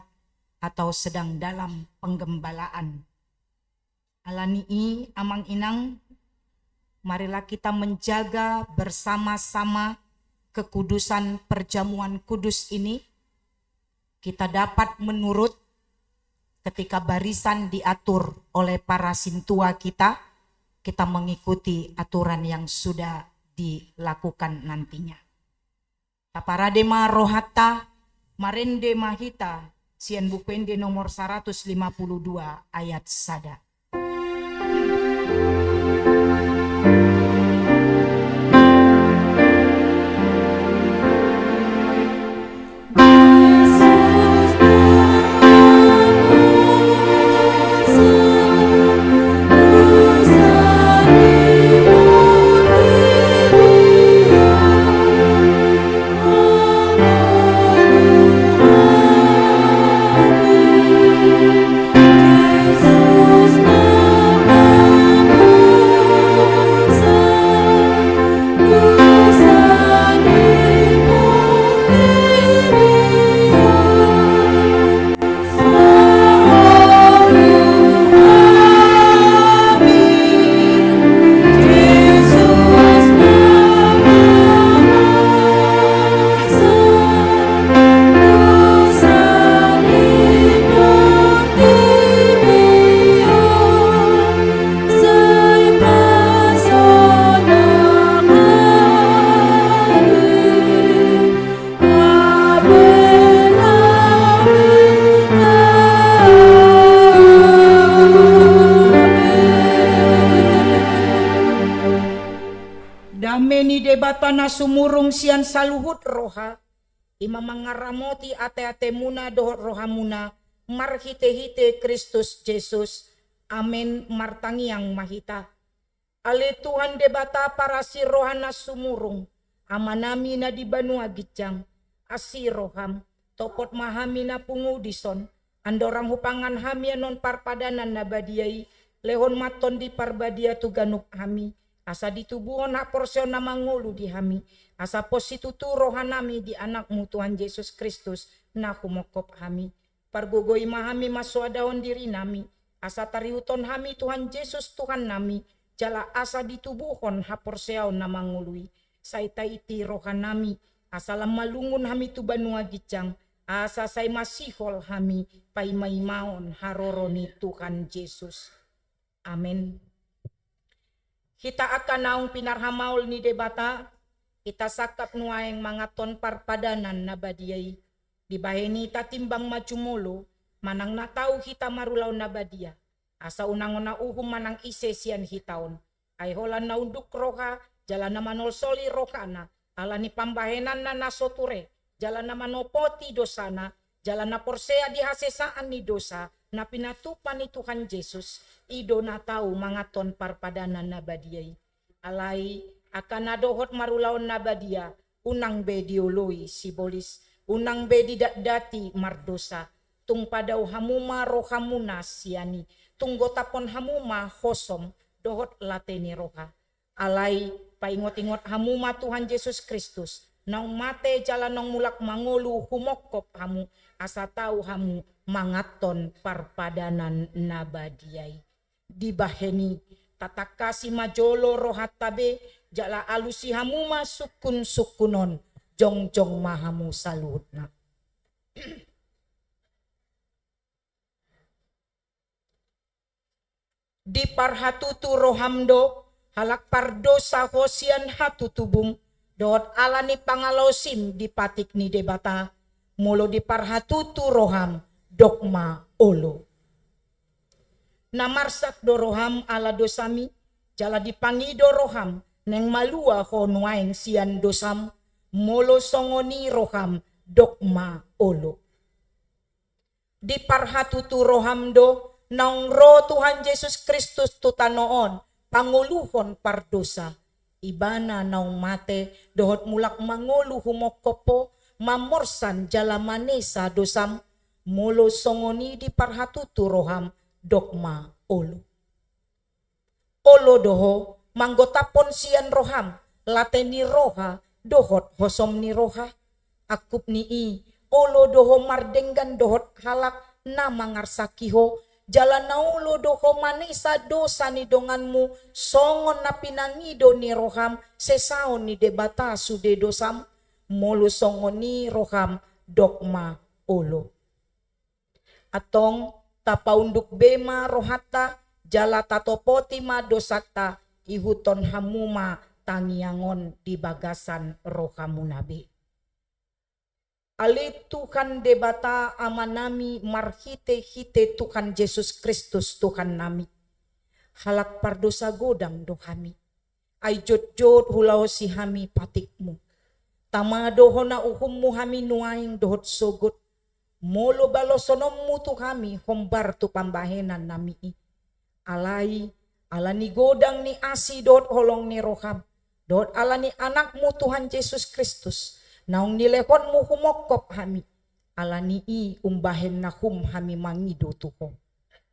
atau sedang dalam penggembalaan. Alani amang inang, marilah kita menjaga bersama-sama kekudusan perjamuan kudus ini. Kita dapat menurut ketika barisan diatur oleh para sintua kita mengikuti aturan yang sudah dilakukan nantinya. Taparadema rohata marende mahita sian bupende nomor 152 ayat sada. Dameni debatana sumurung sian saluhut roha ima mangaramoti ate-ate muna dohot rohamuna marhite-hite Kristus Yesus amin martangiang mahita ale Tuhan debata para si rohana sumurung amanami na di banua gijang asi roham topot mahami na pungudison andorang hupangan hami non parpadanan nabadiai lehon maton di parbadia tuganuk hami asa ditubuhon hak porsion na mangulu di hami asa positutu rohanami di anakmu Tuhan Yesus Kristus na humokop hami pargogoy mahami maswadahon diri nami asa tariuton hami Tuhan Yesus Tuhan nami jala asa ditubuhon hak porsion na mangului saita iti rohanami asa lamalungun hami tu banua gicang asa say masihol hami paimaimaon haroroni Tuhan Yesus amin. Kita akan naung pinarhamaul ni debata, kita sakap nuaeng mangaton parpadanan na badiay. Di baheni tatimbang macumulo, manang natau kita marulaw na badia. Asa unang na uhum manang isesian hitaon. Ay holan na unduk roha, jalan na manolsoli rohana, ala ni pambahenan na nasoture, jalan na manopoti dosana, jalan na porsea dihasesaan ni dosa, na pinatupan ni Tuhan Yesus, ido na tau mangaton parpadanan na badiyay. Alay, akan nadohot marulaon na badia, unang bedioloy sibolis, unang bedidadati mardosa, tung padaw hamuma rohamuna siani, tung gotapon hamuma hosom, dohot lateni roha. Alay, paingot-ingot hamuma Tuhan Yesus Kristus, naung mate jalan nong mulak mangulu humokop hamu, asa tau hamu mangaton parpadanan nabadiai. Di baheni tatakasi majolo rohatabe jala alusi hamuma sukun sukunon jong mahamu salutna. Di parhatutu rohamdo halak pardosa hosian hatutubung dohot alani pangalosim di patik ni debata mulo di parhatutu roham dogma olo. Namarsak do roham ala dosami jala dipangido roham neng malua ho nuaeng sian dosam molo songoni roham dogma olo. Di parhatutu roham do naung ro Tuhan Yesus Kristus tutanoon panguluhon pardosa ibana naung mate dohot mulak mangulu humokopo mamorsan jala manesa dosam molo songoni di parhatutu roham dogma olo. Olo doho manggotapon sian roham lateni roha dohot hosom ni roha akup ni i olo doho mardenggan dohot halak na mangarsakiho jalan naulo doho manisa dosa ni donganmu songon na pinangido ni roham sesaon ni debata sude dosam molo songon ni roham dogma olo. Atong tapaunduk bema rohata jala tatopoti ma dosata ihuton hamuma tangiangon di bagasan rohamunabe. Ali Tuhan debata amanami marhite hite Tuhan Yesus Kristus Tuhan nami. Halak pardosa godang dohami. Ay jot hulau si hami patikmu. Tama dohona uhummu hami nuaing dohot sogot. Molo balosonom mutu kami hombar tu pambahenan nami. Alai alani godang ni asi dohot holong ni roham. Dohot alani anakmu Tuhan Yesus Kristus. Naung nilekon mo humokop hami. Alani i umbahen na hami mangido tuho.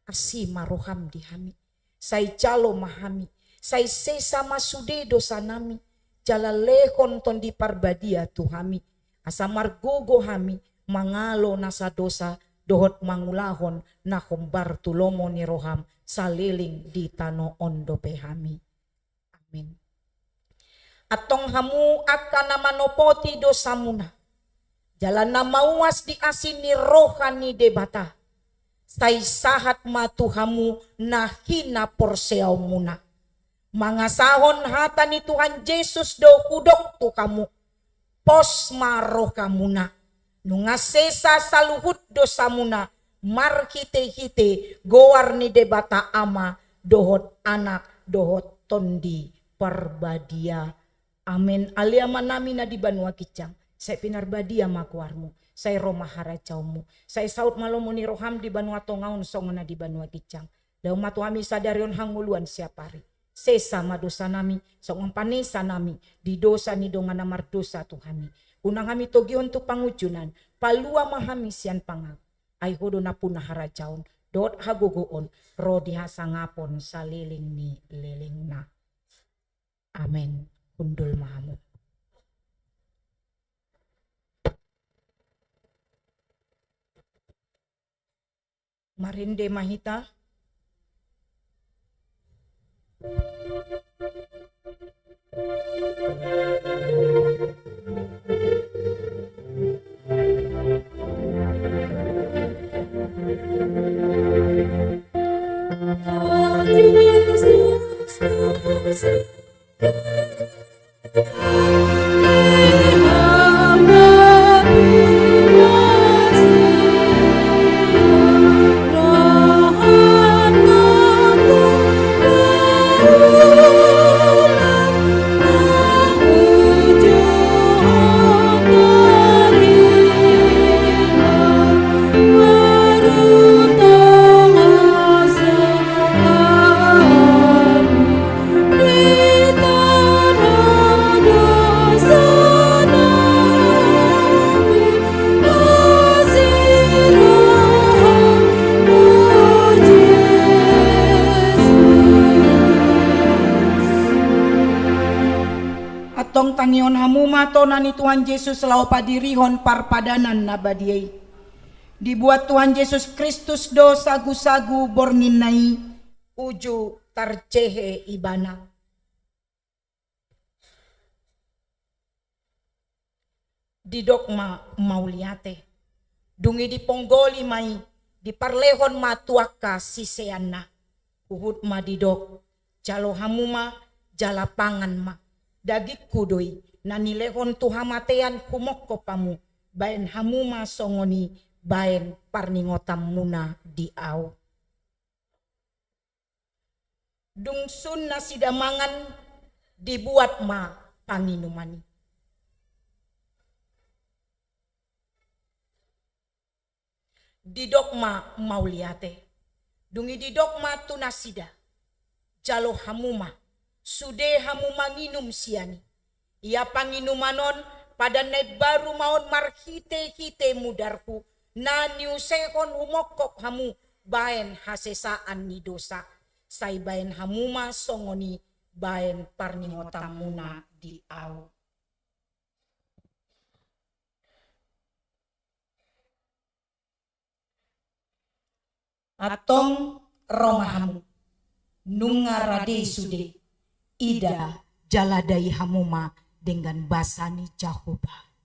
Asi maroham di hami. Say jalo mahami. Say sesa masude dosa nami. Jala lehon ton di parbadia tu hami. Asa margogo hami. Mangalo nasa dosa. Dohot mangulahon na humbar tulomo ni roham. Saliling di tano ondo pe hami. Amin. Atong hamu akan namanopoti dosa muna. Jalan na mauas di asin ni rohani debata. Say sahat matu hamu na hina porseaw muna. Mangasahon hata ni Tuhan Yesus do hudok tu kamu. Pos maroh kamuna. Nungasesa saluhut dosa muna. Marhite-hite goar ni debata ama. Dohot anak dohot tondi perbadia. Amin. Aliaman nami na di Banua Kicang. Saya pinarbadia makuarmu. Saya Roma haracaumu. Saya saut malomo ni roham di Banua Tongaun songona di Banua Kicang. Daw matu kami sadarion hanguluan siapari. Sesa madosa nami. Song panesa nami. Di dosa ni dongan namar dosa Tuhani. Unang kami togion tu pangujunan. Palua mahami sian pangag. Ay hodo na puna haracaun. Dot hagugoon. Rodi hasangapon sa liling ni liling na. Amen. Kundul mahamu. Marinde mahita. Tangion hamuma tona ni Tuhan Yesus lau padirihon parpadanan nabadiai. Dibuat Tuhan Yesus Kristus do sagu-sagu borninai uju tarcehe ibana. Di dogma mauliate. Dungi di ponggoli mai di parlehon matuaka siseana. Uhud madidok. Jalo hamuma jalapangan ma dagi kudoi na nilehon tuhamatean humokko pamu baen hamuma songoni baen parningotam muna di au. Dungsun na sidamangan dibuat ma panginumani. Didokma mauliate, dungi didokma tunasida, jalo hamuma, sude hamuma nginum siani. Ia panginumanon pada naik baru maon marhite-hite mudarku, na niusekon humokok hamu baen hasesaan ni dosa, sai baen hamuma songoni baen parningotamuna di au. Atong romahamu nunga radei sude ida jaladai hamuma dengan basani Jehovah.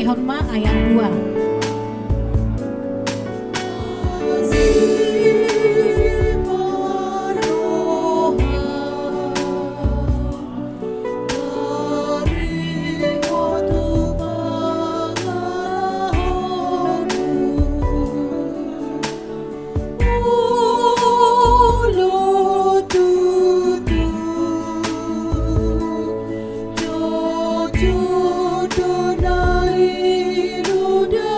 Horma ayat 2. Jodoh dari luda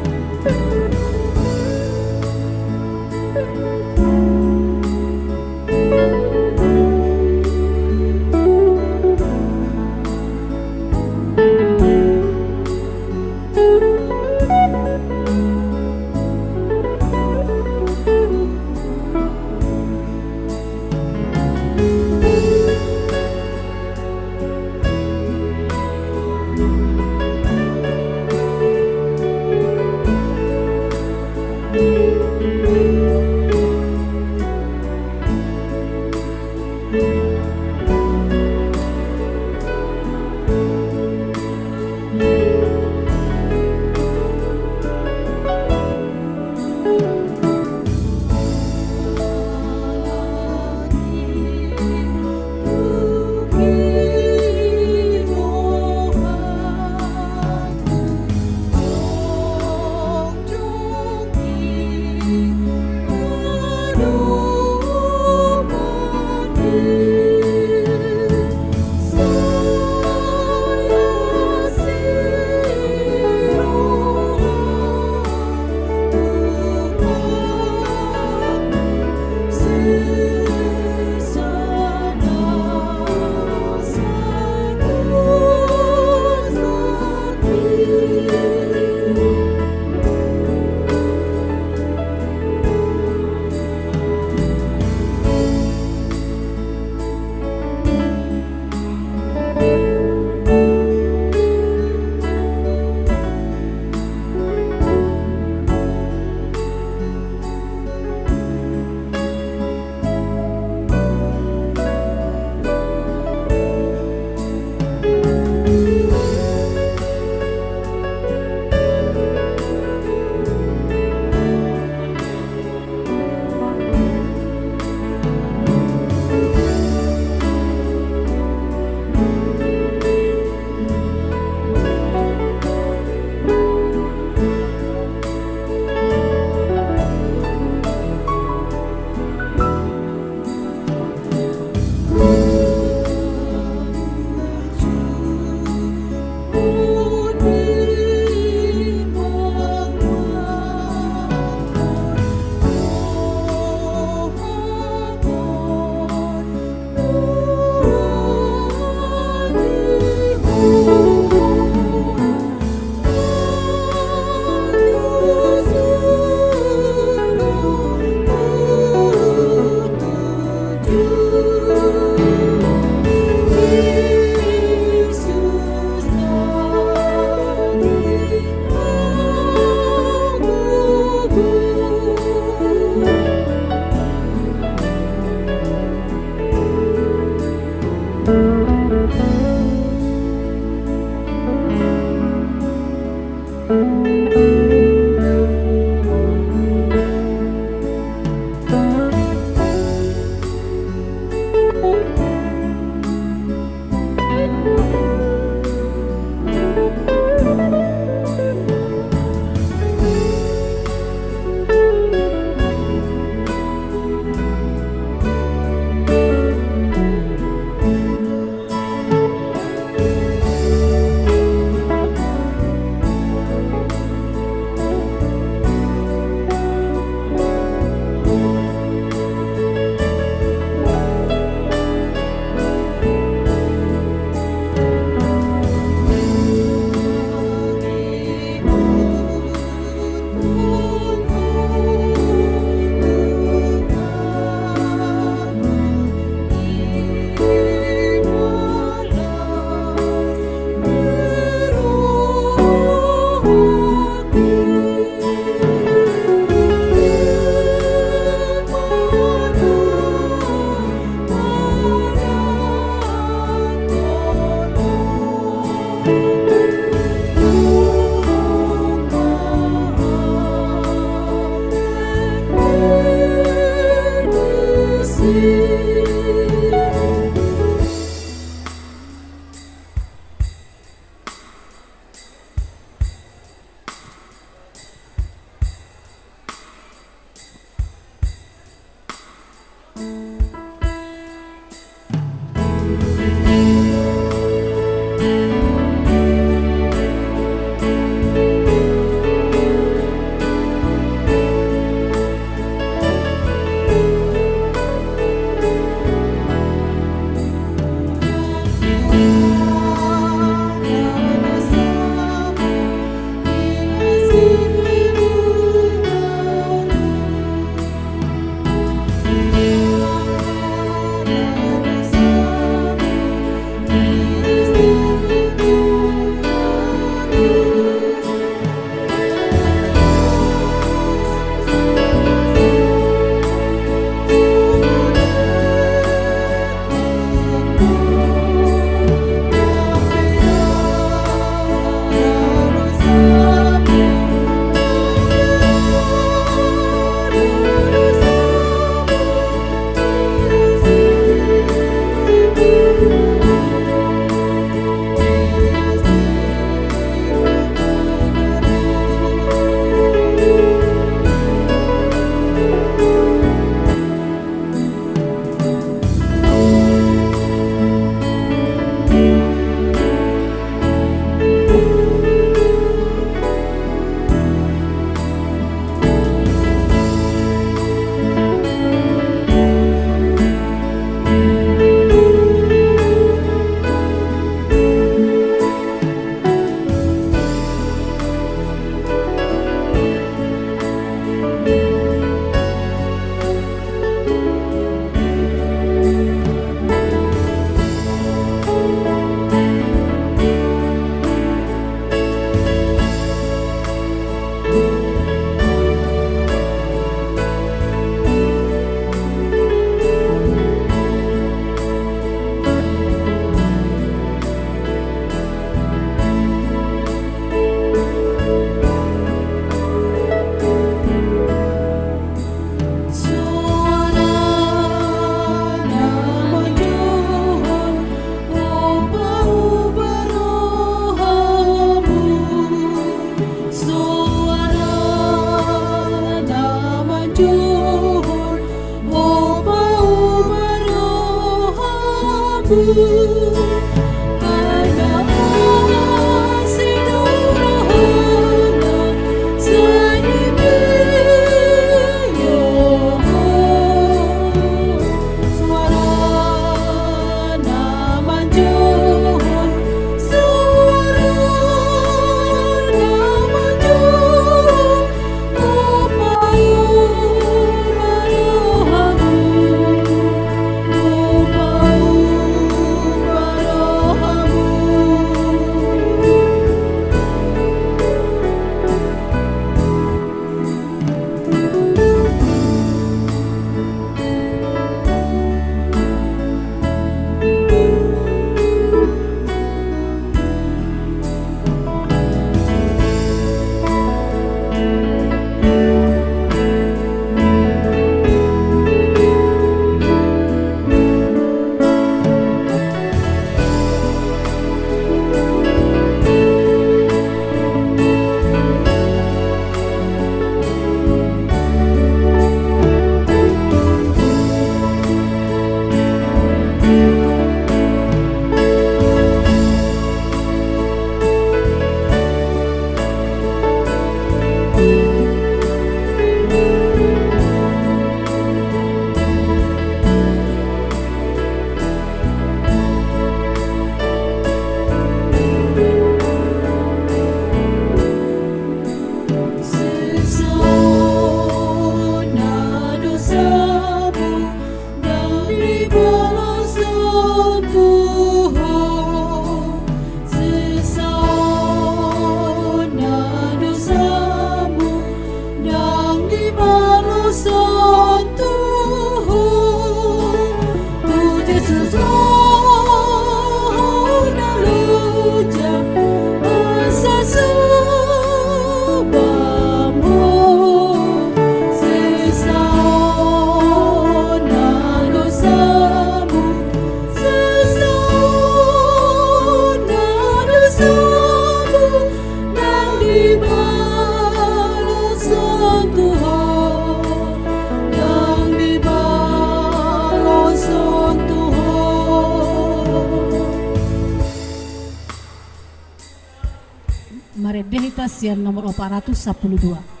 Maredehita sian nomor 412.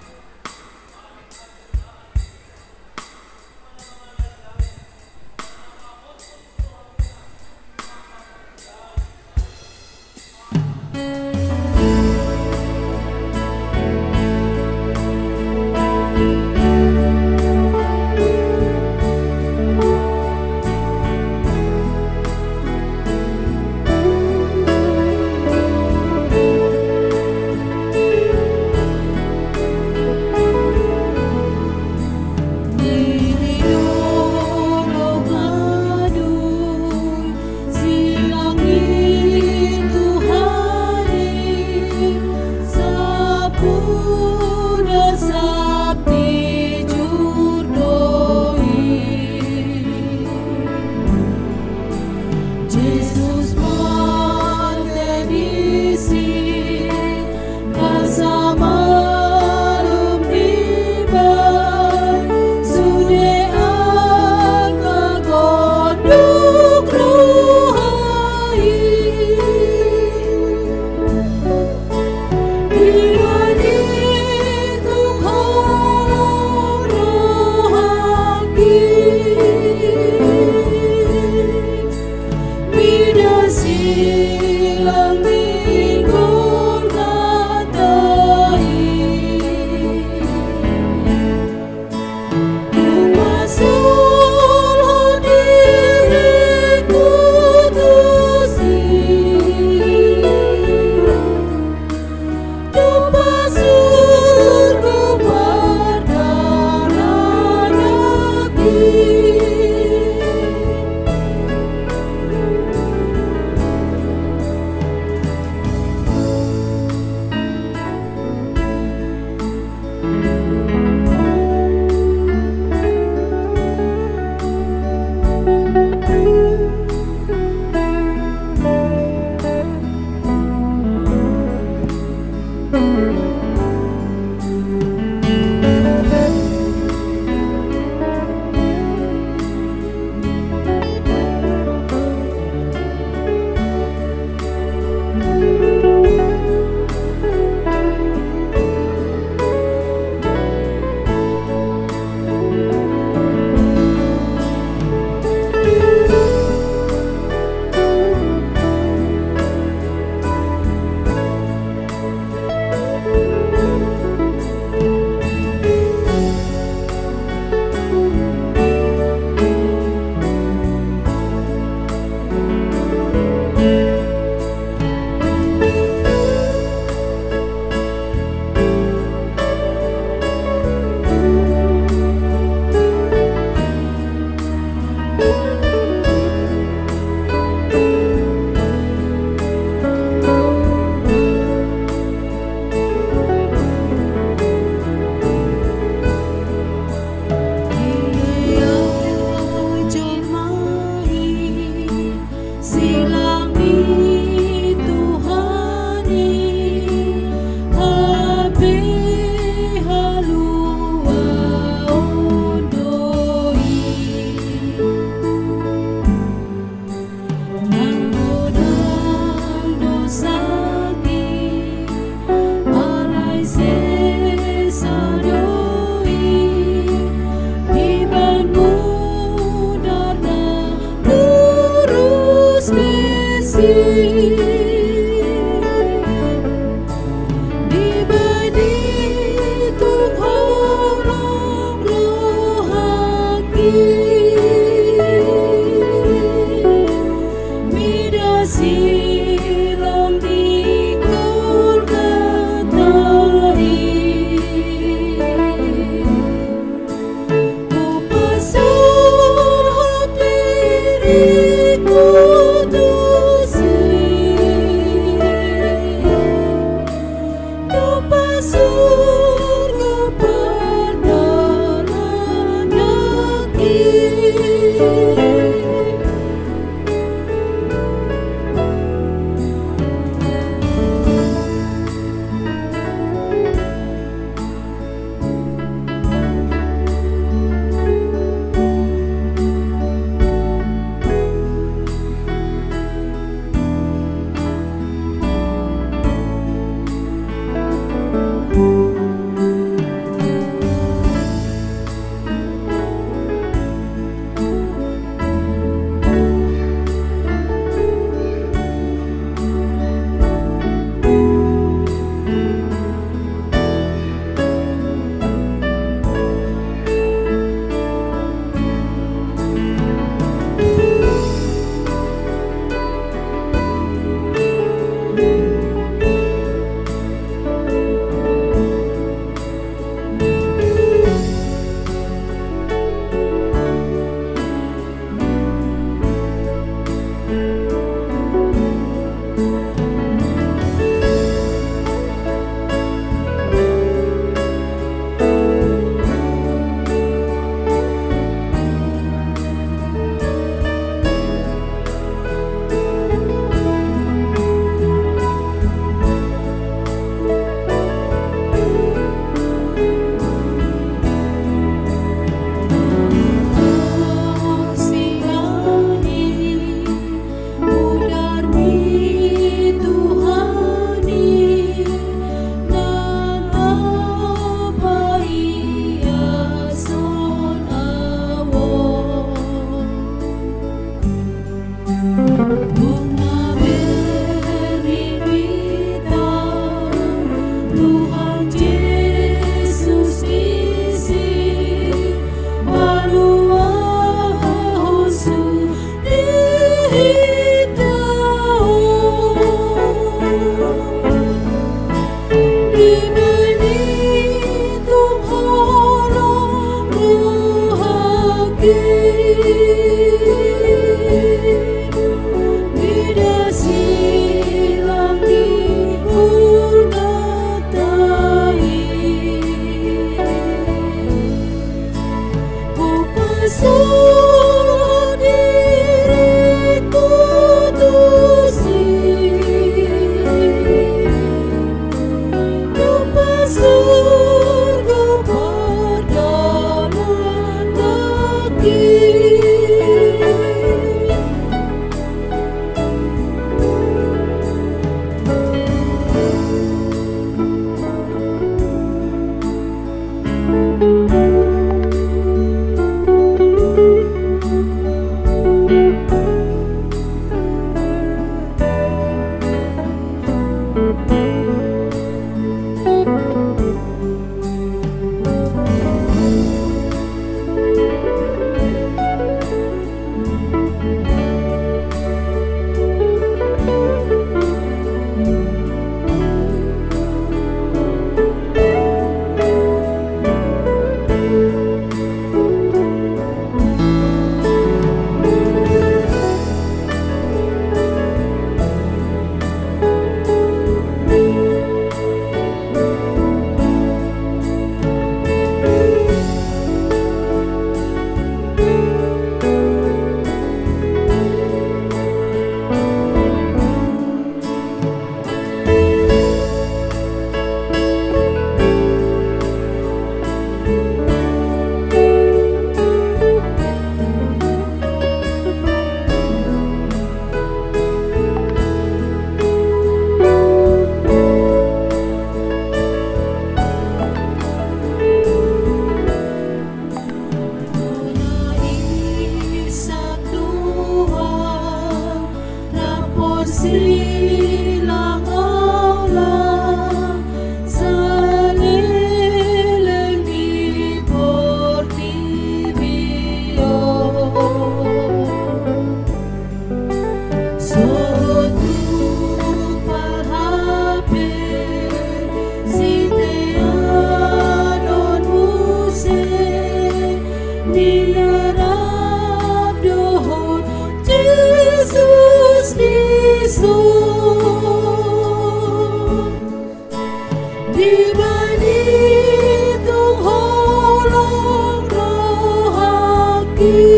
di balik tungholong roh haki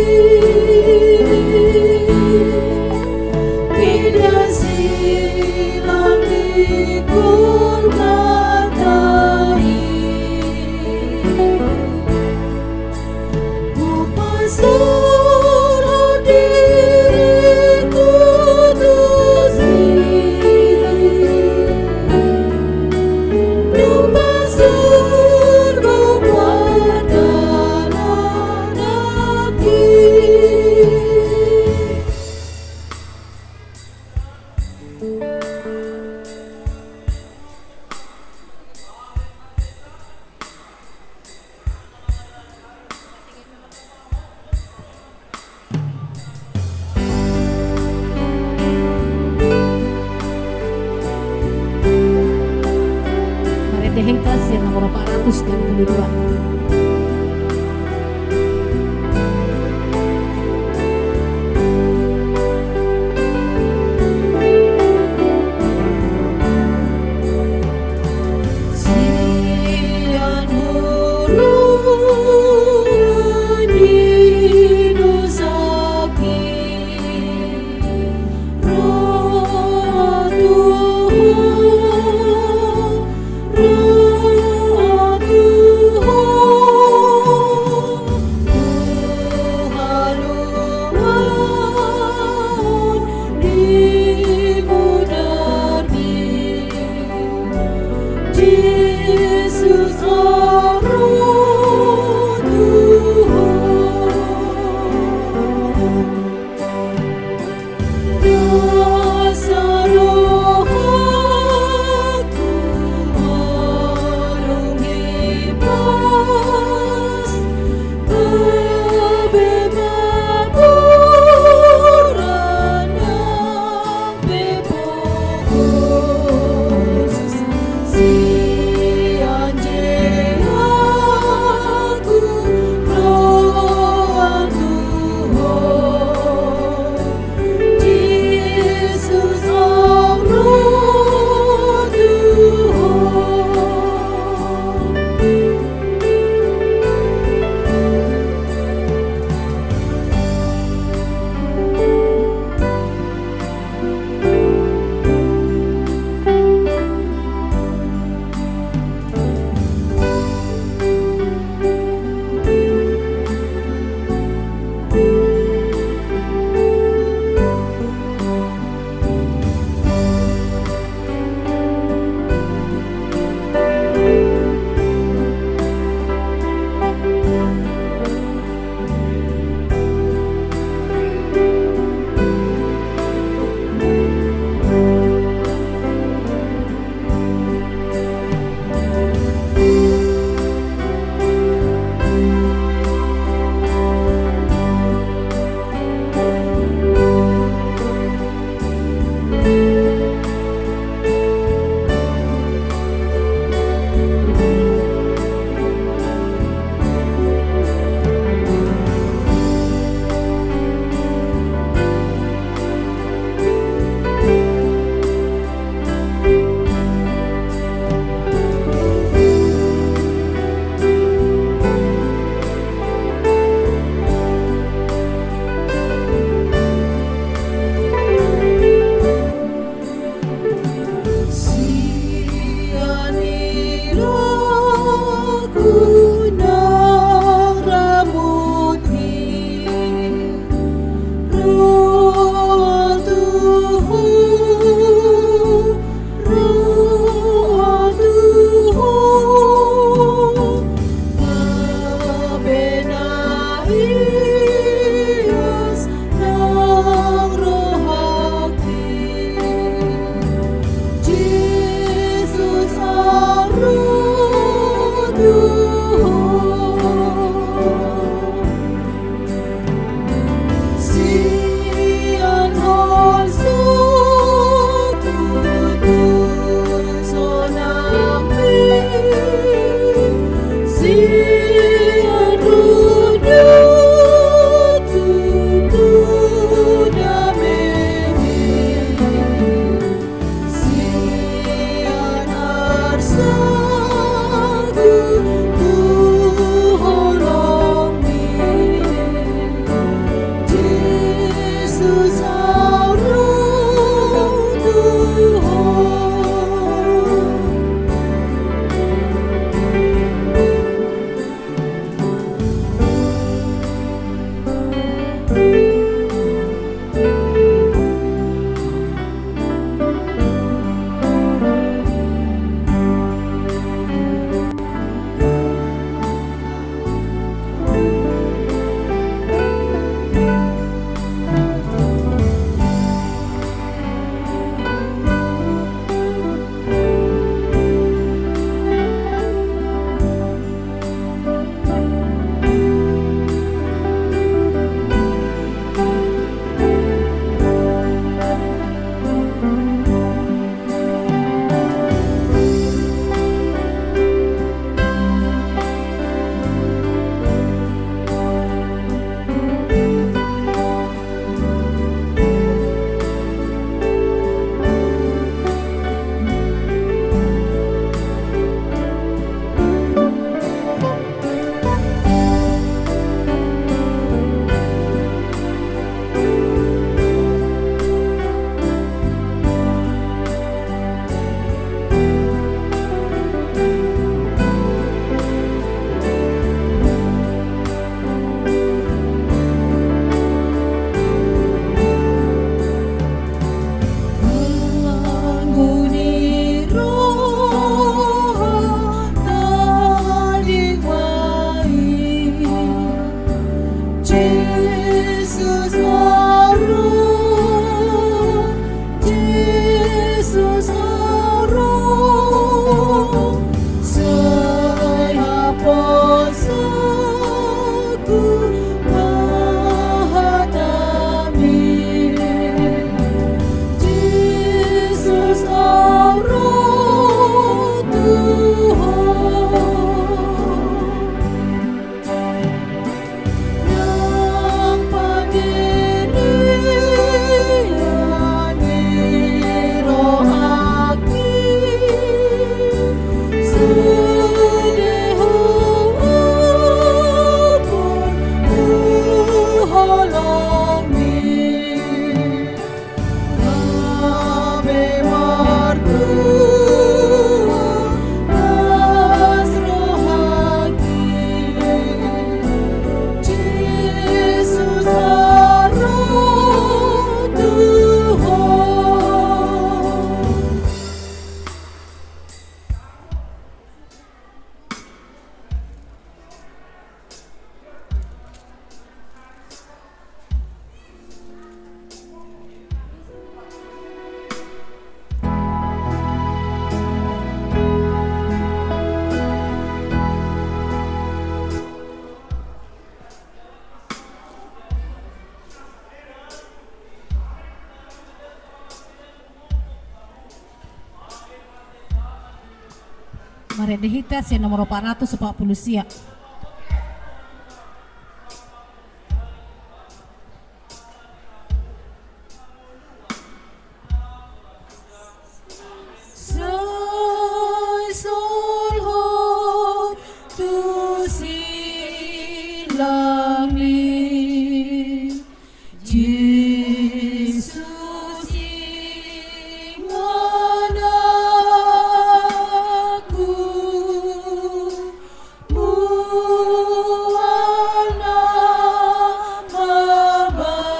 Pidan silang dikul katai Upasuro diriku tusi Upasuro padanan hati Marete Hengkas yang nomor 422. Sian hurun dinusaki Roh Tuhan Roh Tuhan haluan dimudani Jesus Roh Tuhan Rasa roh aku marungi pas kebebaburan yang bebas si anjing Maredehita si nomor 440 siap. Sai sol ho tu silang ni Yesus ingon aku mual na mabarisi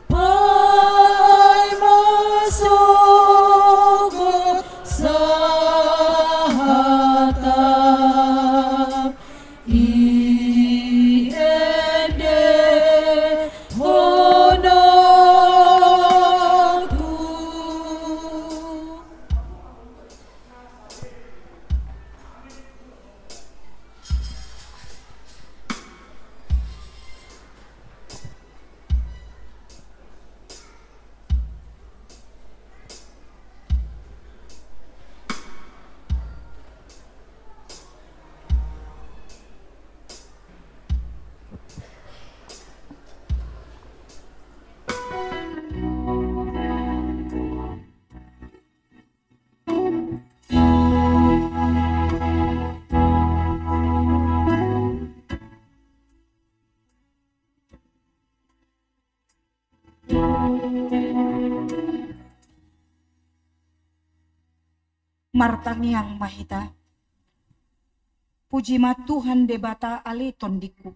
Pai masogot sa hatap iende honakku. Martangiang mahita. Puji ma Tuhan debata ale tondiku.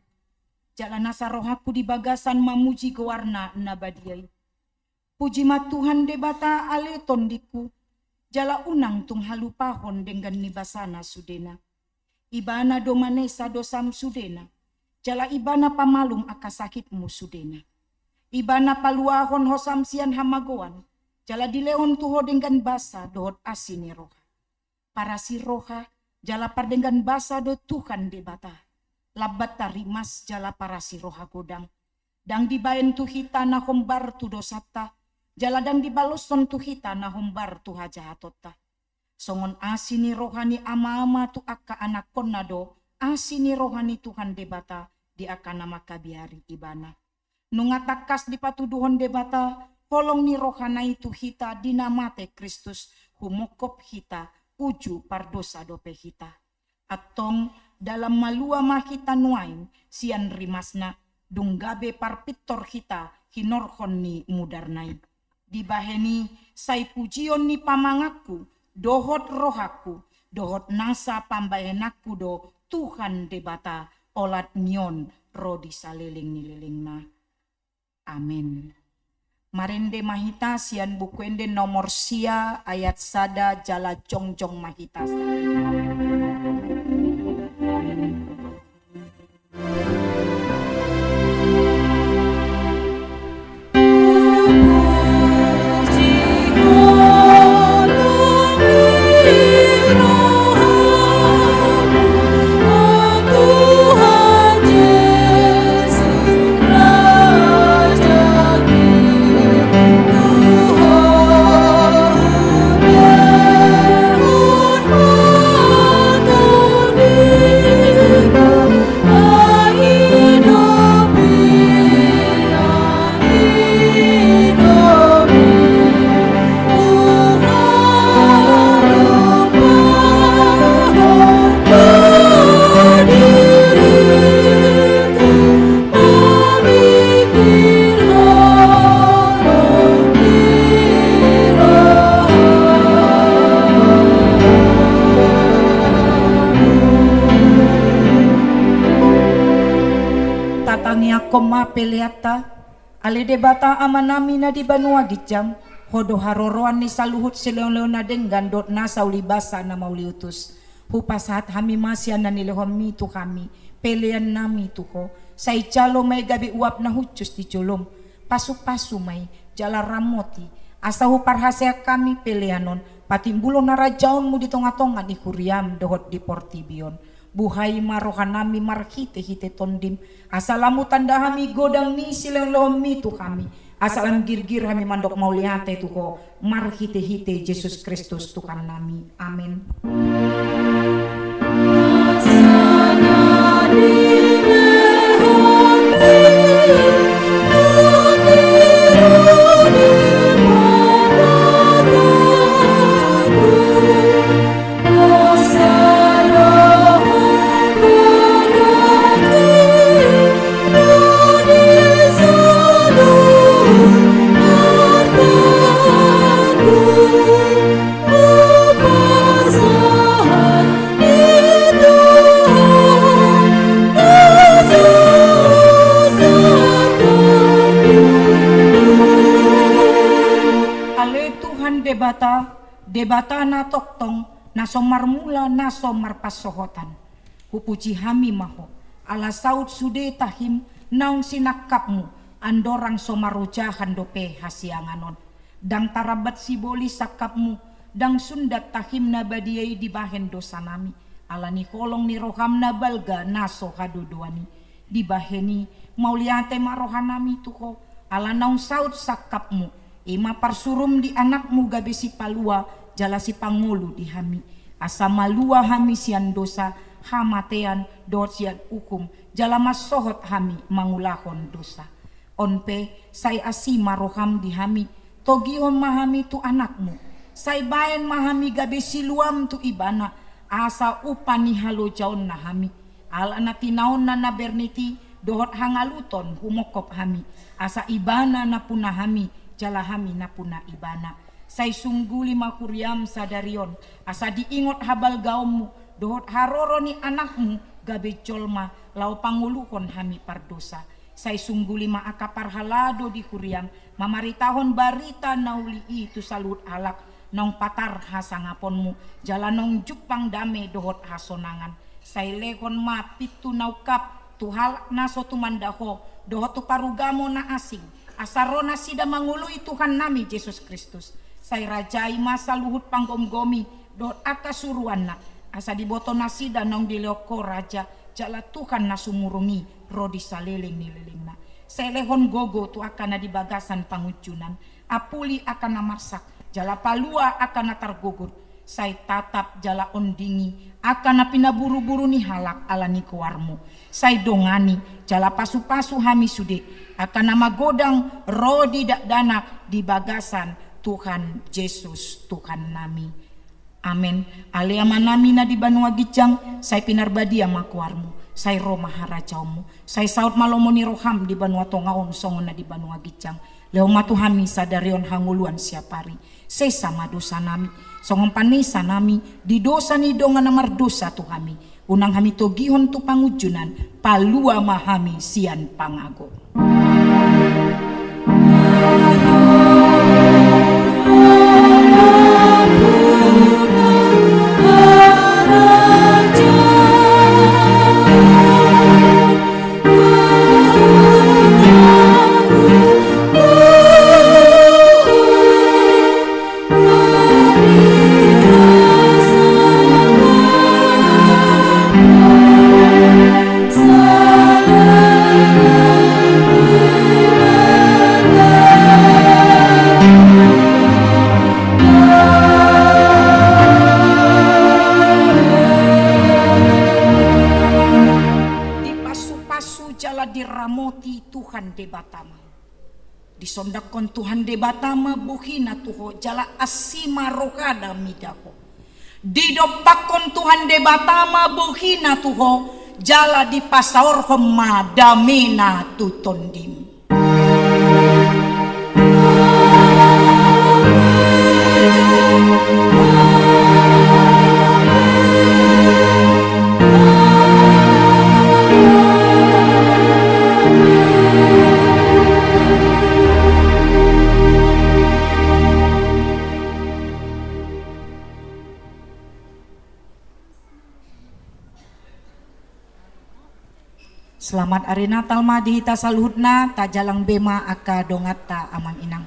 Jalan asa rohaku di bagasan mamuji gewarna nabadiai. Puji ma Tuhan debata ale tondiku. Jala unang tung halupahon dengan nibasana sudena. Ibana domanesa dosam sudena. Jala ibana pamalum akasakitmu sudena. Ibana paluahon hosam sian hamagoan. Jala dileon tuho dengan basa dohot asini roha. Para si roha jala par dengan basa do Tuhan debata. Labat tarimas jala para si roha godang. Dang dibayen tu hita na hombar tu dosata. Jala dang dibaloson tu hita na hombar tu hajahatota. Songon asini rohani ama-ama tu akka anak konado. Asini rohani Tuhan debata di akana makabiari ibana. Nungatakas di patuduhon debata. Holong ni rohana itu hita dinamate Kristus humokop hita. Uju pardosa dope hita. Atong dalam malua mahita nuain sian rimasna dunggabe parpitor hita hinorhon ni mudarnai. Dibaheni sai pujion ni pamangaku dohot rohaku dohot nasa pambayenaku do Tuhan debata olat nyon rodi saliling nililingna. Amin. Marende mahita sian bukuende nomor sia ayat sada jala jongjong mahita. Tatangnya koma peleata ale debata amanami na di banua gijam Hodo haroroan ni saluhut sileon-leon na denggan dot nasa ulibasa na mauliutus. Hupasahat hami masya na nilehon mi tu kami. Pelean nami tu ko. Say calo may gabi uap na hucus di culum. Pasu-pasu may jala ramoti. Asa huparhasya kami peleanon. Patimbulo na rajaon mo di tonga-tonga di kuriam dohot di Portibion. Buhay marohan nami marhite-hite tondim. Asalamu tanda hami godang ni sileon-leon mi tu kami. Asalam girgir hami mandok mauliate tuho marhite-hite Yesus Kristus Tuhan nami. Amin. Debata na toktong na somar mula na somar pasohotan. Hupuji hami maho ala saud sude tahim naung sinakapmu andorang somarujahan dope hasianganon. Dang tarabat siboli sakapmu dang sundat tahim na badiyai dibahen dosa nami. Ala ni kolong ni roham na balga naso haduduani. Dibaheni mauliate marohan nami tuko ala naung saud sakapmu. Ima parsurum di anakmu gabe si palua jala si pangulu di hami. Asa malua hami sian dosa hamatean dot sian hukum jala masohot hami mangulahon dosa. Onpe say asima roham di hami togihon mahami tu anakmu. Say bayan mahami gabe si luam tu ibana asa upani halo jaon na hami. Ala na tinaon na berniti dohot hangaluton humokop hami. Asa ibana na puna hami jala hami na puna ibana. Say sungguli makuriam sadarion. Asa diingot habal gaummu. Dohot haroro ni anakmu gabe jolma lau panguluhon hami pardosa. Say sungguli maakapar halado di kuriam. Mamaritahon barita nauli itu salut alak. Nong patar hasangaponmu. Jala nong jupang dame dohot hasonangan. Say lehon ma pitu naukap. Tuhal naso tumandaho. Dohot tu parugamo na asing. Asarona sida mangului Tuhan nami Yesus Kristus. Say rajai masa luhut panggom-gomi dot akasuruan na. Asa diboto nasida nong dileoko raja jala Tuhan nasumurungi rodi saleling nililing na. Say lehon gogo tu akan na dibagasan pangujunan. Apuli akan namarsak jala palua akan natargugur. Say tatap jala ondingi akan na pinaburu-buru ni halak ala ni kuarmu. Say dongani jala pasu-pasu hami sude akan nama godang rodi dak danak di bagasan Tuhan Yesus Tuhan nami. Amin. Aliaman nami na di Banua Gijang say pinarbadia makuarmu. Say Roma harajaumu. Say saut malomoni roham di Banua Tongaon songon na di Banua Gijang. Leo matu hami sadarion hanguluan siapari. Say sama dosa nami. Songon panisa nami di dosa ni dongan namar dosa tu hami. Unang hami togihon tu pangujunan palua mahami sian pangago. Disondakon Tuhan debatama buhina tuho jala asima rohada midaho. Didopakon Tuhan debatama buhina tuho jala di pasaor homa damena tutondim. Selamat hari Natal ma dihita saluhutna ta jalang bema aka dongat ta amang inang.